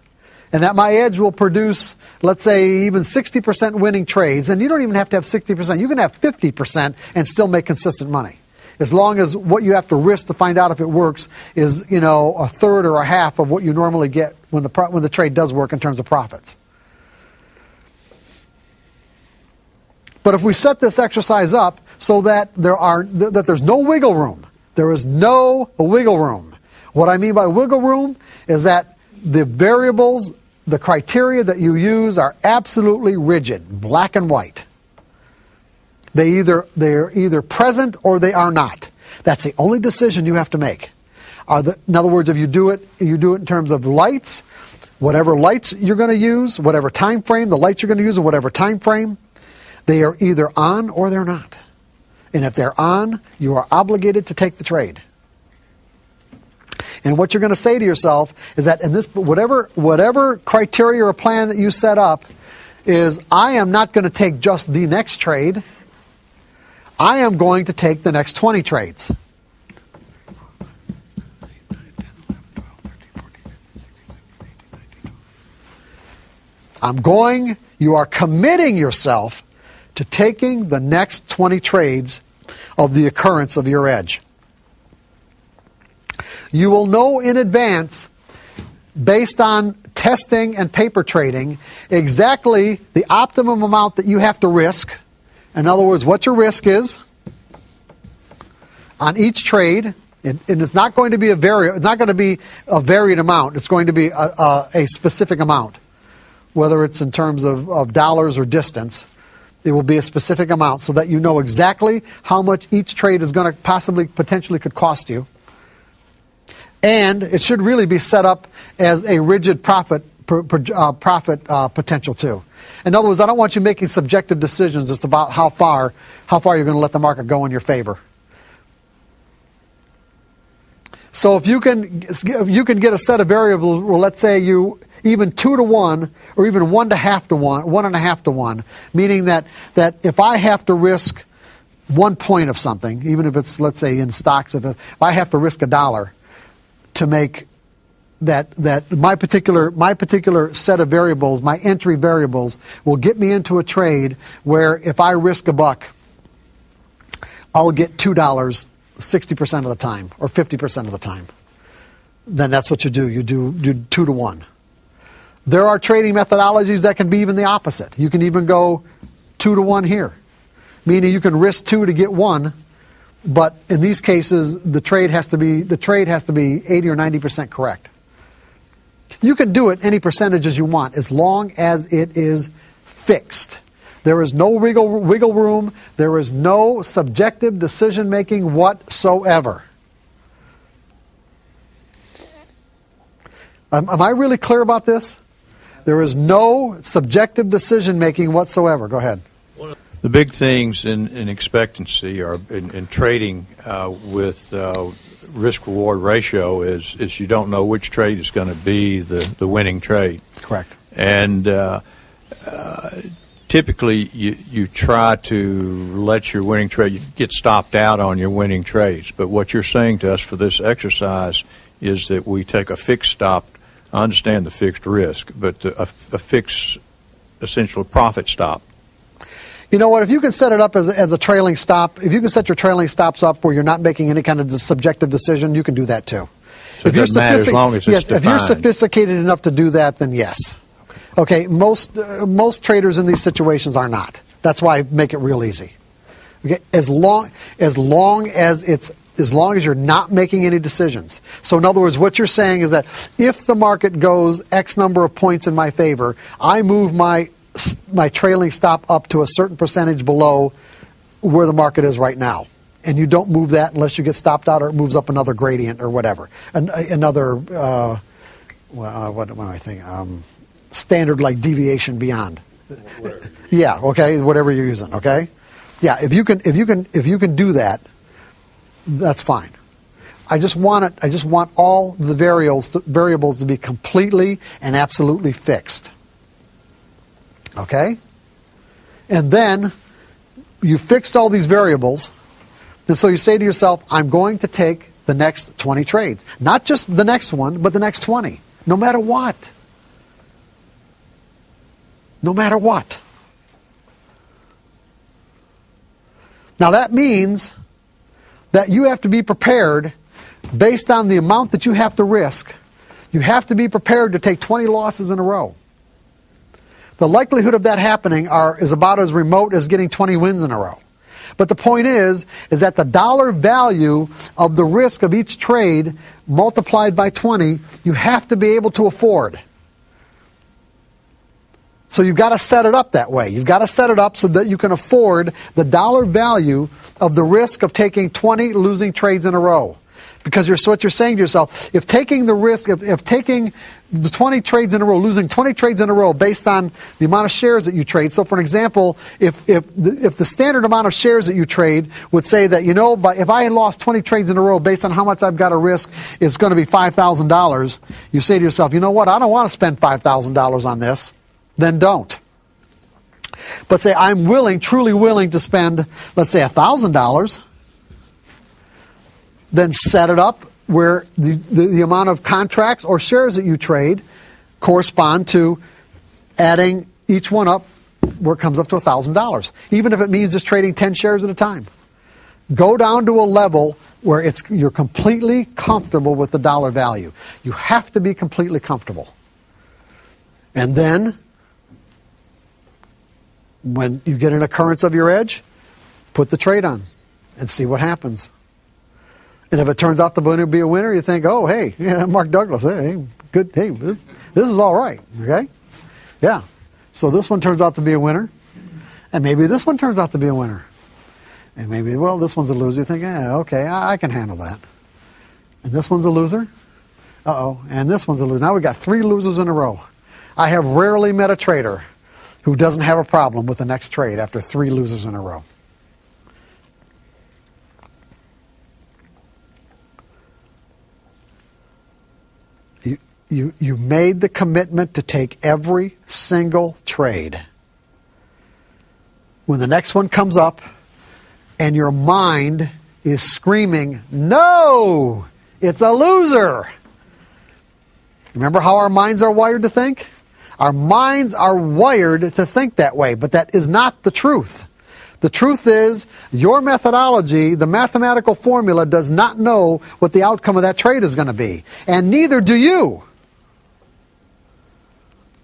and that my edge will produce, let's say, even 60% winning trades, and you don't even have to have 60%. You can have 50% and still make consistent money. As long as what you have to risk to find out if it works is, a third or a half of what you normally get when the trade does work in terms of profits. But if we set this exercise up so that there's no wiggle room, there is no wiggle room. What I mean by wiggle room is that the variables, the criteria that you use are absolutely rigid, black and white. They're either present or they are not. That's the only decision you have to make. In other words, if you do it in terms of lights, whatever lights you're going to use, whatever time frame, the lights you're going to use in whatever time frame, they are either on or they're not. And if they're on, you are obligated to take the trade. And what you're going to say to yourself is that in this, whatever criteria or plan that you set up is, I am not going to take just the next trade. I am going to take the next 20 trades. You are committing yourself to taking the next 20 trades of the occurrence of your edge. You will know in advance, based on testing and paper trading, exactly the optimum amount that you have to risk. In other words, what your risk is on each trade, and it's not going to be a varied amount. It's going to be a specific amount, whether it's in terms of dollars or distance. It will be a specific amount so that you know exactly how much each trade is going to potentially could cost you. And it should really be set up as a rigid profit potential too. In other words, I don't want you making subjective decisions as to about how far you're going to let the market go in your favor. So if you can get a set of variables, well, let's say you even 2 to 1 or even 1.5 to 1, 1.5 to 1, meaning that if I have to risk 1 point of something, even if it's, let's say, in stocks, if I have to risk $1 to make that my particular set of variables, my entry variables, will get me into a trade where if I risk $1, I'll get $2 60% of the time or 50% of the time. Then that's what you do. You do 2 to 1. There are trading methodologies that can be even the opposite. You can even go 2 to 1 here. Meaning you can risk 2 to get 1, but in these cases the trade has to be 80 or 90% correct. You can do it any percentages you want as long as it is fixed. There is no wiggle room. There is no subjective decision making whatsoever. Am I really clear about this? There is no subjective decision making whatsoever. Go ahead. The big things in expectancy or in trading with risk-reward ratio is you don't know which trade is going to be the winning trade. Correct. And typically you try to let your winning trade get stopped out on your winning trades. But what you're saying to us for this exercise is that we take a fixed stop. I understand the fixed risk, but a fixed, essential profit stop. You know what? If you can set it up as a trailing stop, if you can set your trailing stops up where you're not making any kind of subjective decision, you can do that too. So it doesn't matter as long as it's defined. If you're sophisticated enough to do that, then yes. Okay. Most traders in these situations are not. That's why I make it real easy. Okay. As long as you're not making any decisions. So in other words, what you're saying is that if the market goes X number of points in my favor, I move my trailing stop up to a certain percentage below where the market is right now. And you don't move that unless you get stopped out or it moves up another gradient or whatever. Another, what am I thinking? Standard like deviation beyond. Yeah, okay, whatever you're using, okay? Yeah, if you can do that, that's fine. I just want all the variables to be completely and absolutely fixed. Okay? And then you fixed all these variables, and so you say to yourself, I'm going to take the next 20 trades. Not just the next one, but the next 20. No matter what. No matter what. Now that means that you have to be prepared based on the amount that you have to risk. You have to be prepared to take 20 losses in a row. The likelihood of that happening is about as remote as getting 20 wins in a row. But the point is that the dollar value of the risk of each trade multiplied by 20, you have to be able to afford. So you've got to set it up that way. You've got to set it up so that you can afford the dollar value of the risk of taking 20 losing trades in a row. Because what you're saying to yourself, if taking the risk, if taking the 20 trades in a row, losing 20 trades in a row based on the amount of shares that you trade. So for an example, if the standard amount of shares that you trade would say that, if I had lost 20 trades in a row based on how much I've got to risk, it's going to be $5,000. You say to yourself, you know what, I don't want to spend $5,000 on this. Then don't. But say I'm truly willing to spend, let's say $1,000. Then set it up where the amount of contracts or shares that you trade correspond to adding each one up where it comes up to $1,000. Even if it means just trading 10 shares at a time. Go down to a level where you're completely comfortable with the dollar value. You have to be completely comfortable. And then, when you get an occurrence of your edge, put the trade on and see what happens. And if it turns out to be a winner, you think, oh, hey, yeah, Mark Douglas, hey, good, hey, this is all right, okay? Yeah. So this one turns out to be a winner, and maybe this one turns out to be a winner. And maybe, well, this one's a loser. You think, yeah, okay, I can handle that. And this one's a loser? Uh-oh, and this one's a loser. Now we've got 3 losers in a row. I have rarely met a trader who doesn't have a problem with the next trade after 3 losers in a row. You made the commitment to take every single trade. When the next one comes up and your mind is screaming, no, it's a loser. Remember how our minds are wired to think? Our minds are wired to think that way, but that is not the truth. The truth is, your methodology, the mathematical formula, does not know what the outcome of that trade is going to be. And neither do you.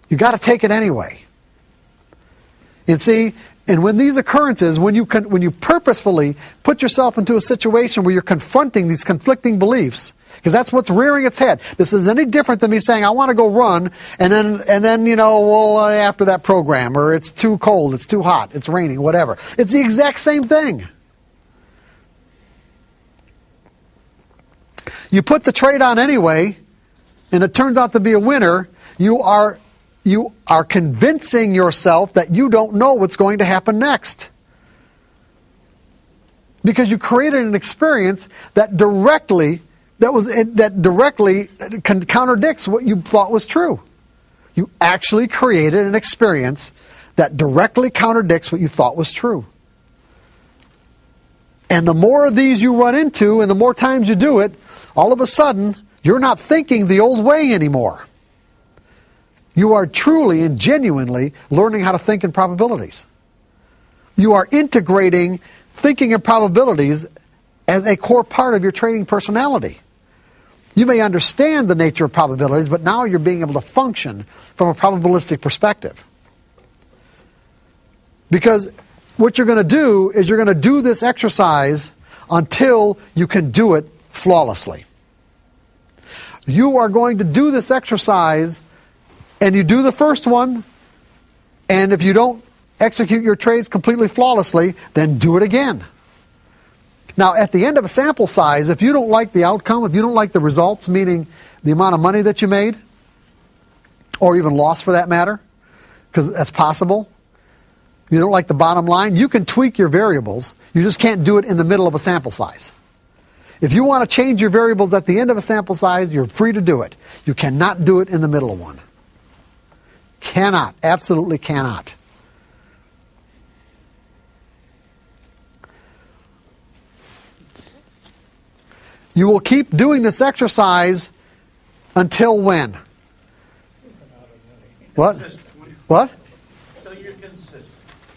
You got to take it anyway. And see, And when these occurrences, when you purposefully put yourself into a situation where you're confronting these conflicting beliefs, because that's what's rearing its head. This is any different than me saying, I want to go run, and then after that program, or it's too cold, it's too hot, it's raining, whatever. It's the exact same thing. You put the trade on anyway, and it turns out to be a winner, you are convincing yourself that you don't know what's going to happen next. Because you created an experience that directly contradicts what you thought was true. You actually created an experience that directly contradicts what you thought was true. And the more of these you run into, and the more times you do it, all of a sudden, you're not thinking the old way anymore. You are truly and genuinely learning how to think in probabilities. You are integrating thinking in probabilities as a core part of your trading personality. You may understand the nature of probabilities, but now you're being able to function from a probabilistic perspective. Because what you're going to do is you're going to do this exercise until you can do it flawlessly. You are going to do this exercise, and you do the first one, and if you don't execute your trades completely flawlessly, then do it again. Now, at the end of a sample size, if you don't like the outcome, if you don't like the results, meaning the amount of money that you made, or even lost for that matter, because that's possible, you don't like the bottom line, you can tweak your variables. You just can't do it in the middle of a sample size. If you want to change your variables at the end of a sample size, you're free to do it. You cannot do it in the middle of one. Cannot. Absolutely cannot. You will keep doing this exercise until when? What? What? Until you're consistent.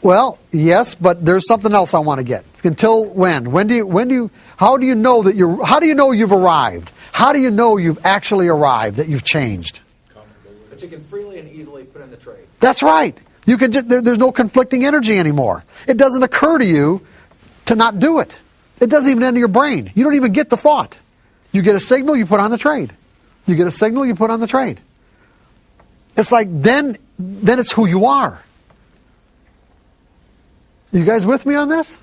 Well, yes, but there's something else I want to get. Until when? How do you know you've arrived? How do you know you've actually arrived, that you've changed? That you can freely and easily put in the trade. That's right. You can there's no conflicting energy anymore. It doesn't occur to you to not do it. It doesn't even enter your brain. You don't even get the thought. You get a signal, you put on the trade. You get a signal, you put on the trade. It's like then it's who you are. You guys with me on this?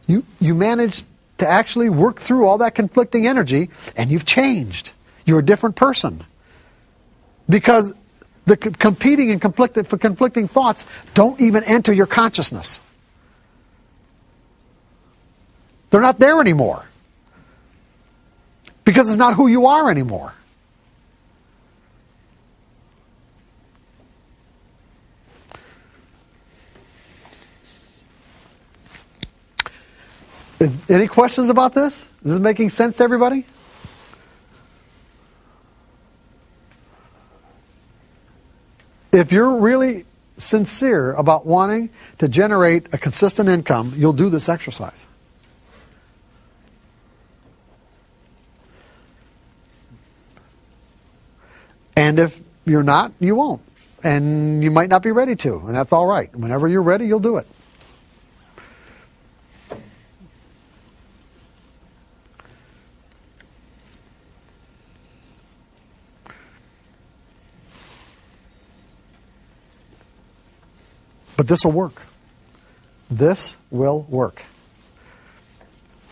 You managed to actually work through all that conflicting energy, and you've changed. You're a different person. Because the competing and conflicting thoughts don't even enter your consciousness. They're not there anymore. Because it's not who you are anymore. Any questions about this? Is this making sense to everybody? If you're really sincere about wanting to generate a consistent income, you'll do this exercise. And if you're not, you won't. And you might not be ready to, and that's all right. Whenever you're ready, you'll do it. But this will work. This will work.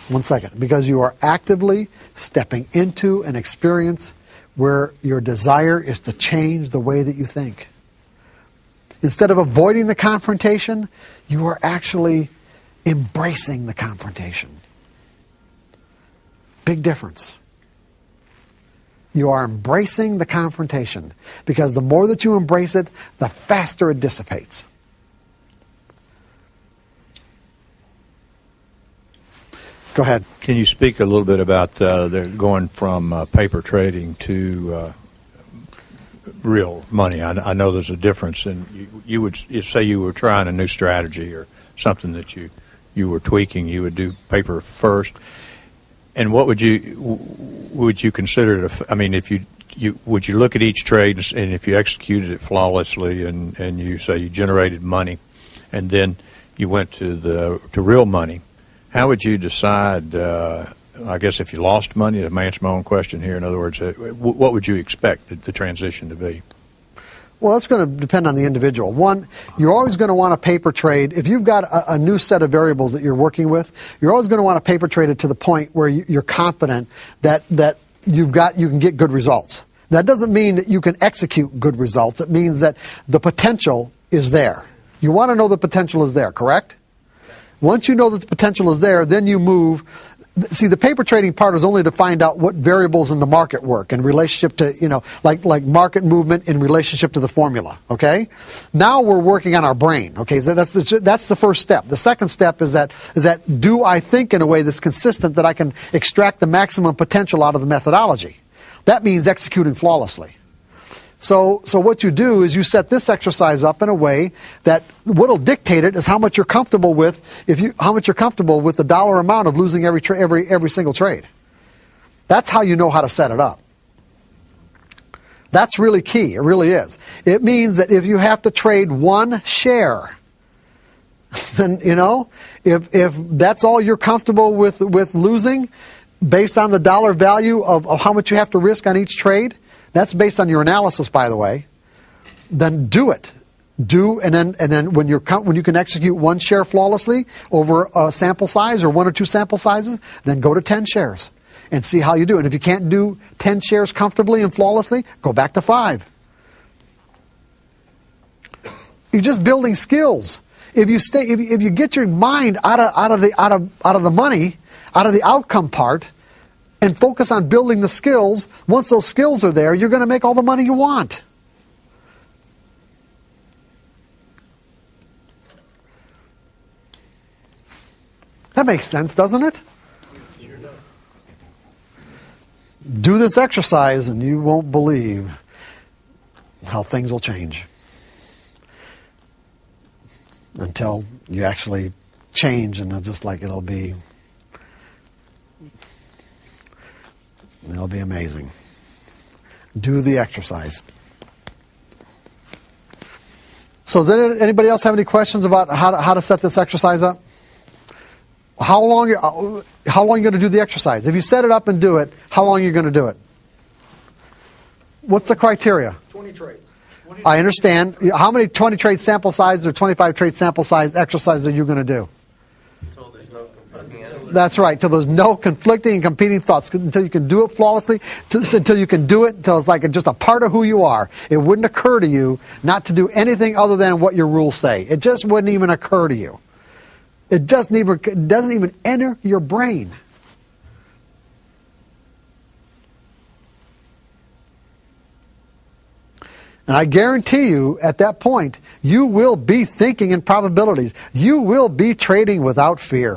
1 second. Because you are actively stepping into an experience where your desire is to change the way that you think. Instead of avoiding the confrontation, you are actually embracing the confrontation. Big difference. You are embracing the confrontation. Because the more that you embrace it, the faster it dissipates. Go ahead. Can you speak a little bit about going from paper trading to real money? I know there's a difference, and you would say you were trying a new strategy or something that you were tweaking. You would do paper first, and what would you consider? I mean, if would you look at each trade, and if you executed it flawlessly, and you say you generated money, and then you went to real money, how would you decide? I guess if you lost money, to answer my own question here, in other words, what would you expect the transition to be? Well, that's going to depend on the individual. One, you're always going to want a paper trade. If you've got a new set of variables that you're working with, you're always going to want to paper trade it to the point where you're confident that you can get good results. That doesn't mean that you can execute good results. It means that the potential is there. You want to know the potential is there, correct? Once you know that the potential is there, then you move. See, the paper trading part is only to find out what variables in the market work in relationship to, like market movement in relationship to the formula, okay? Now we're working on our brain, okay? That's the first step. The second step is that do I think in a way that's consistent that I can extract the maximum potential out of the methodology? That means executing flawlessly. So what you do is you set this exercise up in a way that what'll dictate it is how much you're comfortable with how much you're comfortable with the dollar amount of losing every single trade. That's how you know how to set it up. That's really key. It really is. It means that if you have to trade one share, then if that's all you're comfortable with losing, based on the dollar value of how much you have to risk on each trade. That's based on your analysis, by the way. Then do it. And then when you can execute one share flawlessly over a sample size or one or two sample sizes, then go to 10 shares and see how you do. And if you can't do 10 shares comfortably and flawlessly, go back to 5. You're just building skills. If you get your mind out of the money, out of the outcome part, and focus on building the skills, once those skills are there, you're going to make all the money you want. That makes sense, doesn't it? Do this exercise and you won't believe how things will change. Until you actually change, and it'll be amazing. Do the exercise. So does anybody else have any questions about how to set this exercise up? How long are you going to do the exercise? If you set it up and do it, how long are you going to do it? What's the criteria? 20 trades. I understand. How many 20 trade sample size or 25 trade sample size exercises are you going to do? That's right, till there's no conflicting and competing thoughts, until you can do it flawlessly, until you can do it, until it's like just a part of who you are. It wouldn't occur to you not to do anything other than what your rules say. It just wouldn't even occur to you. It doesn't even enter your brain. And I guarantee you, at that point, you will be thinking in probabilities. You will be trading without fear.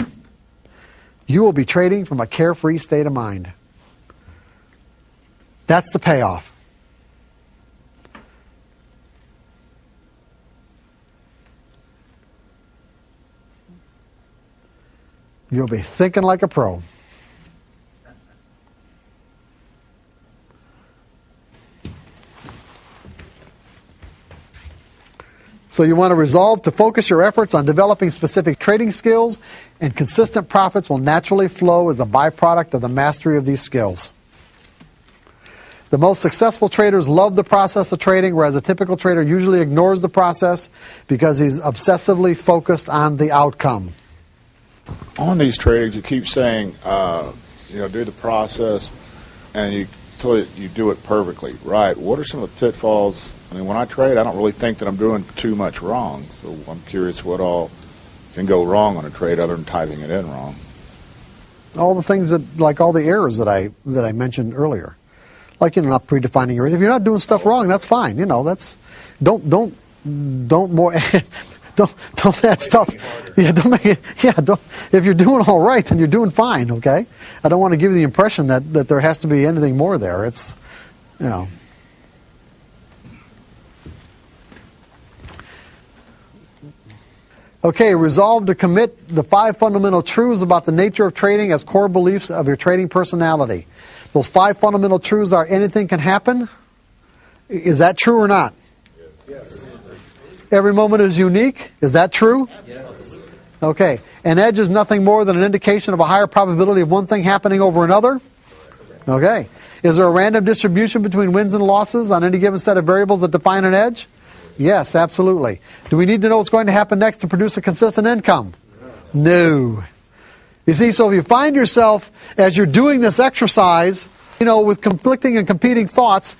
You will be trading from a carefree state of mind. That's the payoff. You'll be thinking like a pro. So you want to resolve to focus your efforts on developing specific trading skills, and consistent profits will naturally flow as a byproduct of the mastery of these skills. The most successful traders love the process of trading, whereas a typical trader usually ignores the process because he's obsessively focused on the outcome. On these trades, you keep saying, do the process, and until you do it perfectly, right? What are some of the pitfalls? I mean, when I trade, I don't really think that I'm doing too much wrong. So I'm curious what all can go wrong on a trade other than typing it in wrong. All the things all the errors that I mentioned earlier, like not predefining your. If you're not doing stuff wrong, that's fine. Don't more. Don't add stuff. Yeah, don't make it. Yeah, don't. If you're doing all right, then you're doing fine. Okay. I don't want to give you the impression that there has to be anything more there. It's, Okay, resolve to commit the 5 fundamental truths about the nature of trading as core beliefs of your trading personality. Those 5 fundamental truths are anything can happen. Is that true or not? Yes. Every moment is unique. Is that true? Yes. Okay. An edge is nothing more than an indication of a higher probability of one thing happening over another. Okay. Is there a random distribution between wins and losses on any given set of variables that define an edge? Yes, absolutely. Do we need to know what's going to happen next to produce a consistent income? No. You see, so if you find yourself, as you're doing this exercise, with conflicting and competing thoughts,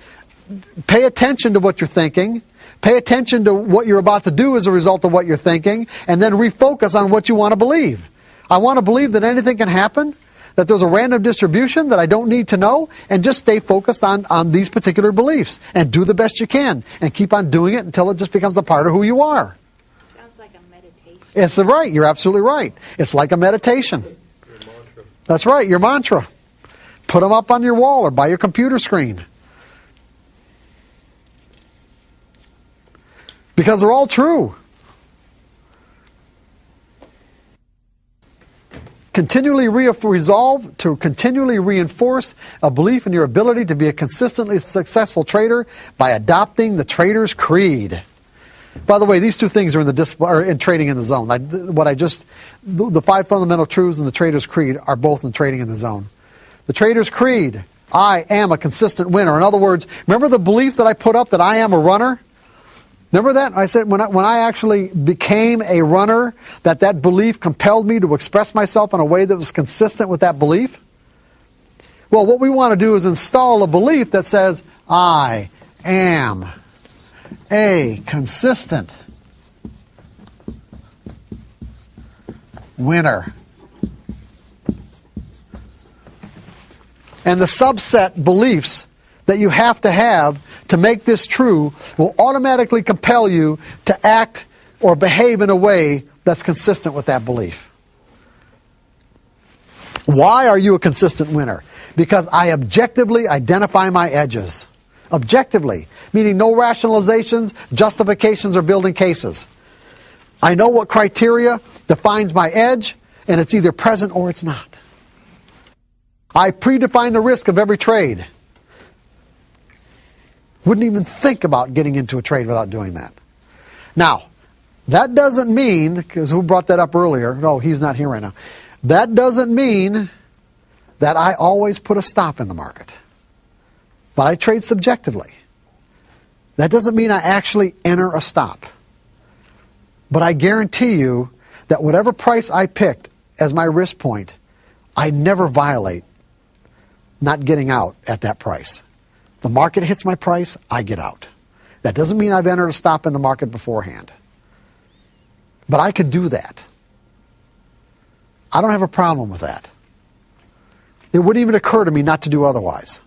pay attention to what you're thinking. Pay attention to what you're about to do as a result of what you're thinking, and then refocus on what you want to believe. I want to believe that anything can happen, that there's a random distribution that I don't need to know, and just stay focused on these particular beliefs and do the best you can and keep on doing it until it just becomes a part of who you are. Sounds like a meditation. It's right. You're absolutely right. It's like a meditation. Your mantra. That's right, your mantra. Put them up on your wall or by your computer screen. Because they're all true. Resolve to continually reinforce a belief in your ability to be a consistently successful trader by adopting the trader's creed. By the way, these 2 things are in Trading in the Zone. The 5 fundamental truths and the trader's creed are both in Trading in the Zone. The trader's creed: I am a consistent winner. In other words, remember the belief that I put up that I am a runner? Remember that? I said when I actually became a runner, that belief compelled me to express myself in a way that was consistent with that belief? Well, what we want to do is install a belief that says, I am a consistent winner. And the subset beliefs that you have to make this true will automatically compel you to act or behave in a way that's consistent with that belief. Why are you a consistent winner? Because I objectively identify my edges. Objectively, meaning no rationalizations, justifications, or building cases. I know what criteria defines my edge, and it's either present or it's not. I predefine the risk of every trade. Wouldn't even think about getting into a trade without doing that. Now, that doesn't mean, because who brought that up earlier? No, he's not here right now. That doesn't mean that I always put a stop in the market. But I trade subjectively. That doesn't mean I actually enter a stop. But I guarantee you that whatever price I picked as my risk point, I never violate not getting out at that price. The market hits my price, I get out. That doesn't mean I've entered a stop in the market beforehand. But I could do that. I don't have a problem with that. It wouldn't even occur to me not to do otherwise.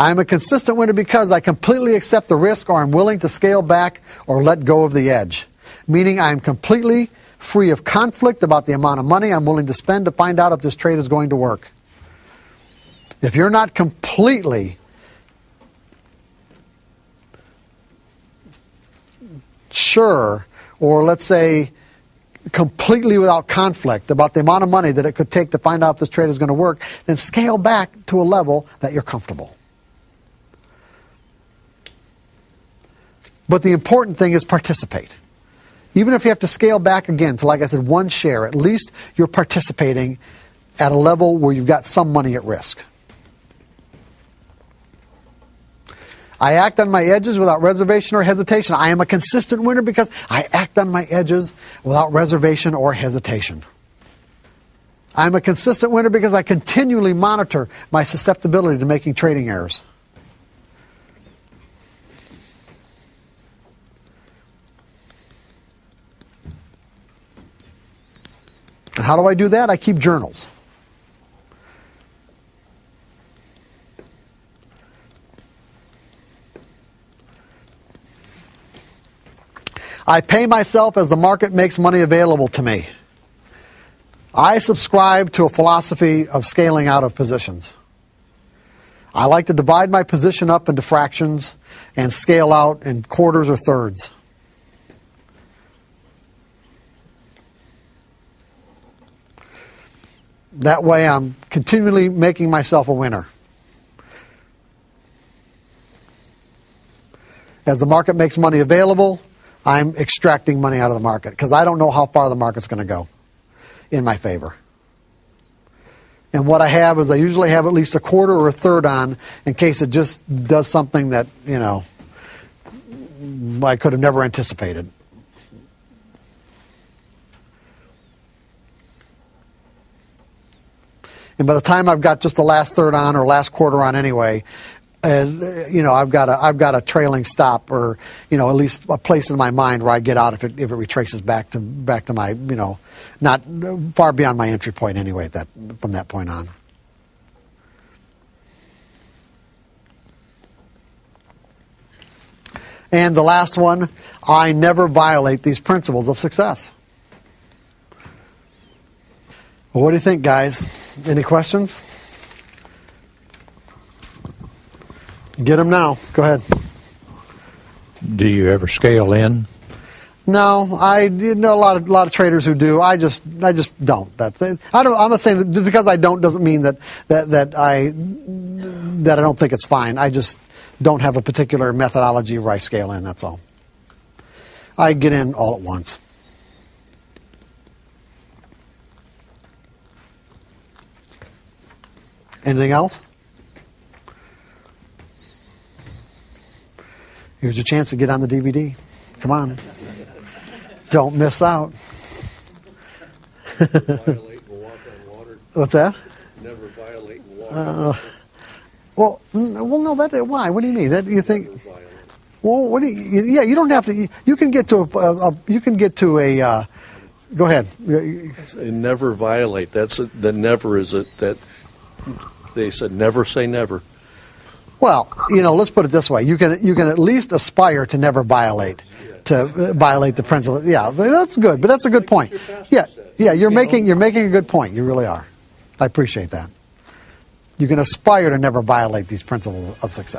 I am a consistent winner because I completely accept the risk, or I'm willing to scale back or let go of the edge. Meaning I am completely free of conflict about the amount of money I'm willing to spend to find out if this trade is going to work. If you're not completely sure, or let's say completely without conflict about the amount of money that it could take to find out if this trade is going to work, then scale back to a level that you're comfortable. But the important thing is participate. Even if you have to scale back again to, like I said, 1 share, at least you're participating at a level where you've got some money at risk. I act on my edges without reservation or hesitation. I am a consistent winner because I act on my edges without reservation or hesitation. I'm a consistent winner because I continually monitor my susceptibility to making trading errors. And how do I do that? I keep journals. I pay myself as the market makes money available to me. I subscribe to a philosophy of scaling out of positions. I like to divide my position up into fractions and scale out in quarters or thirds. That way I'm continually making myself a winner. As the market makes money available, I'm extracting money out of the market because I don't know how far the market's going to go in my favor. And what I have is I usually have at least a quarter or a third on in case it just does something that, I could have never anticipated. And by the time I've got just the last third on or last quarter on anyway, and I've got a trailing stop, or at least a place in my mind where I get out if it retraces back to my not far beyond my entry point anyway. From that point on. And the last one, I never violate these principles of success. Well, what do you think, guys? Any questions? Get them now. Go ahead. Do you ever scale in? No, I know a lot of traders who do. I just don't. I'm not saying that just because I don't doesn't mean that I don't think it's fine. I just don't have a particular methodology where I scale in. That's all. I get in all at once. Anything else? Here's your chance to get on the DVD. Come on. Don't miss out. Violate and walk on water. What's that? Never violate and walk on water. Well, no. Why? What do you mean? That you think? Never violate. Well, what do you? Yeah, you don't have to. You can get to a. Go ahead. And never violate. The never is it that they said never say never. Well, let's put it this way: you can at least aspire to never violate the principle. Yeah, that's good, but that's a good point. Yeah, you're making a good point. You really are. I appreciate that. You can aspire to never violate these principles of success.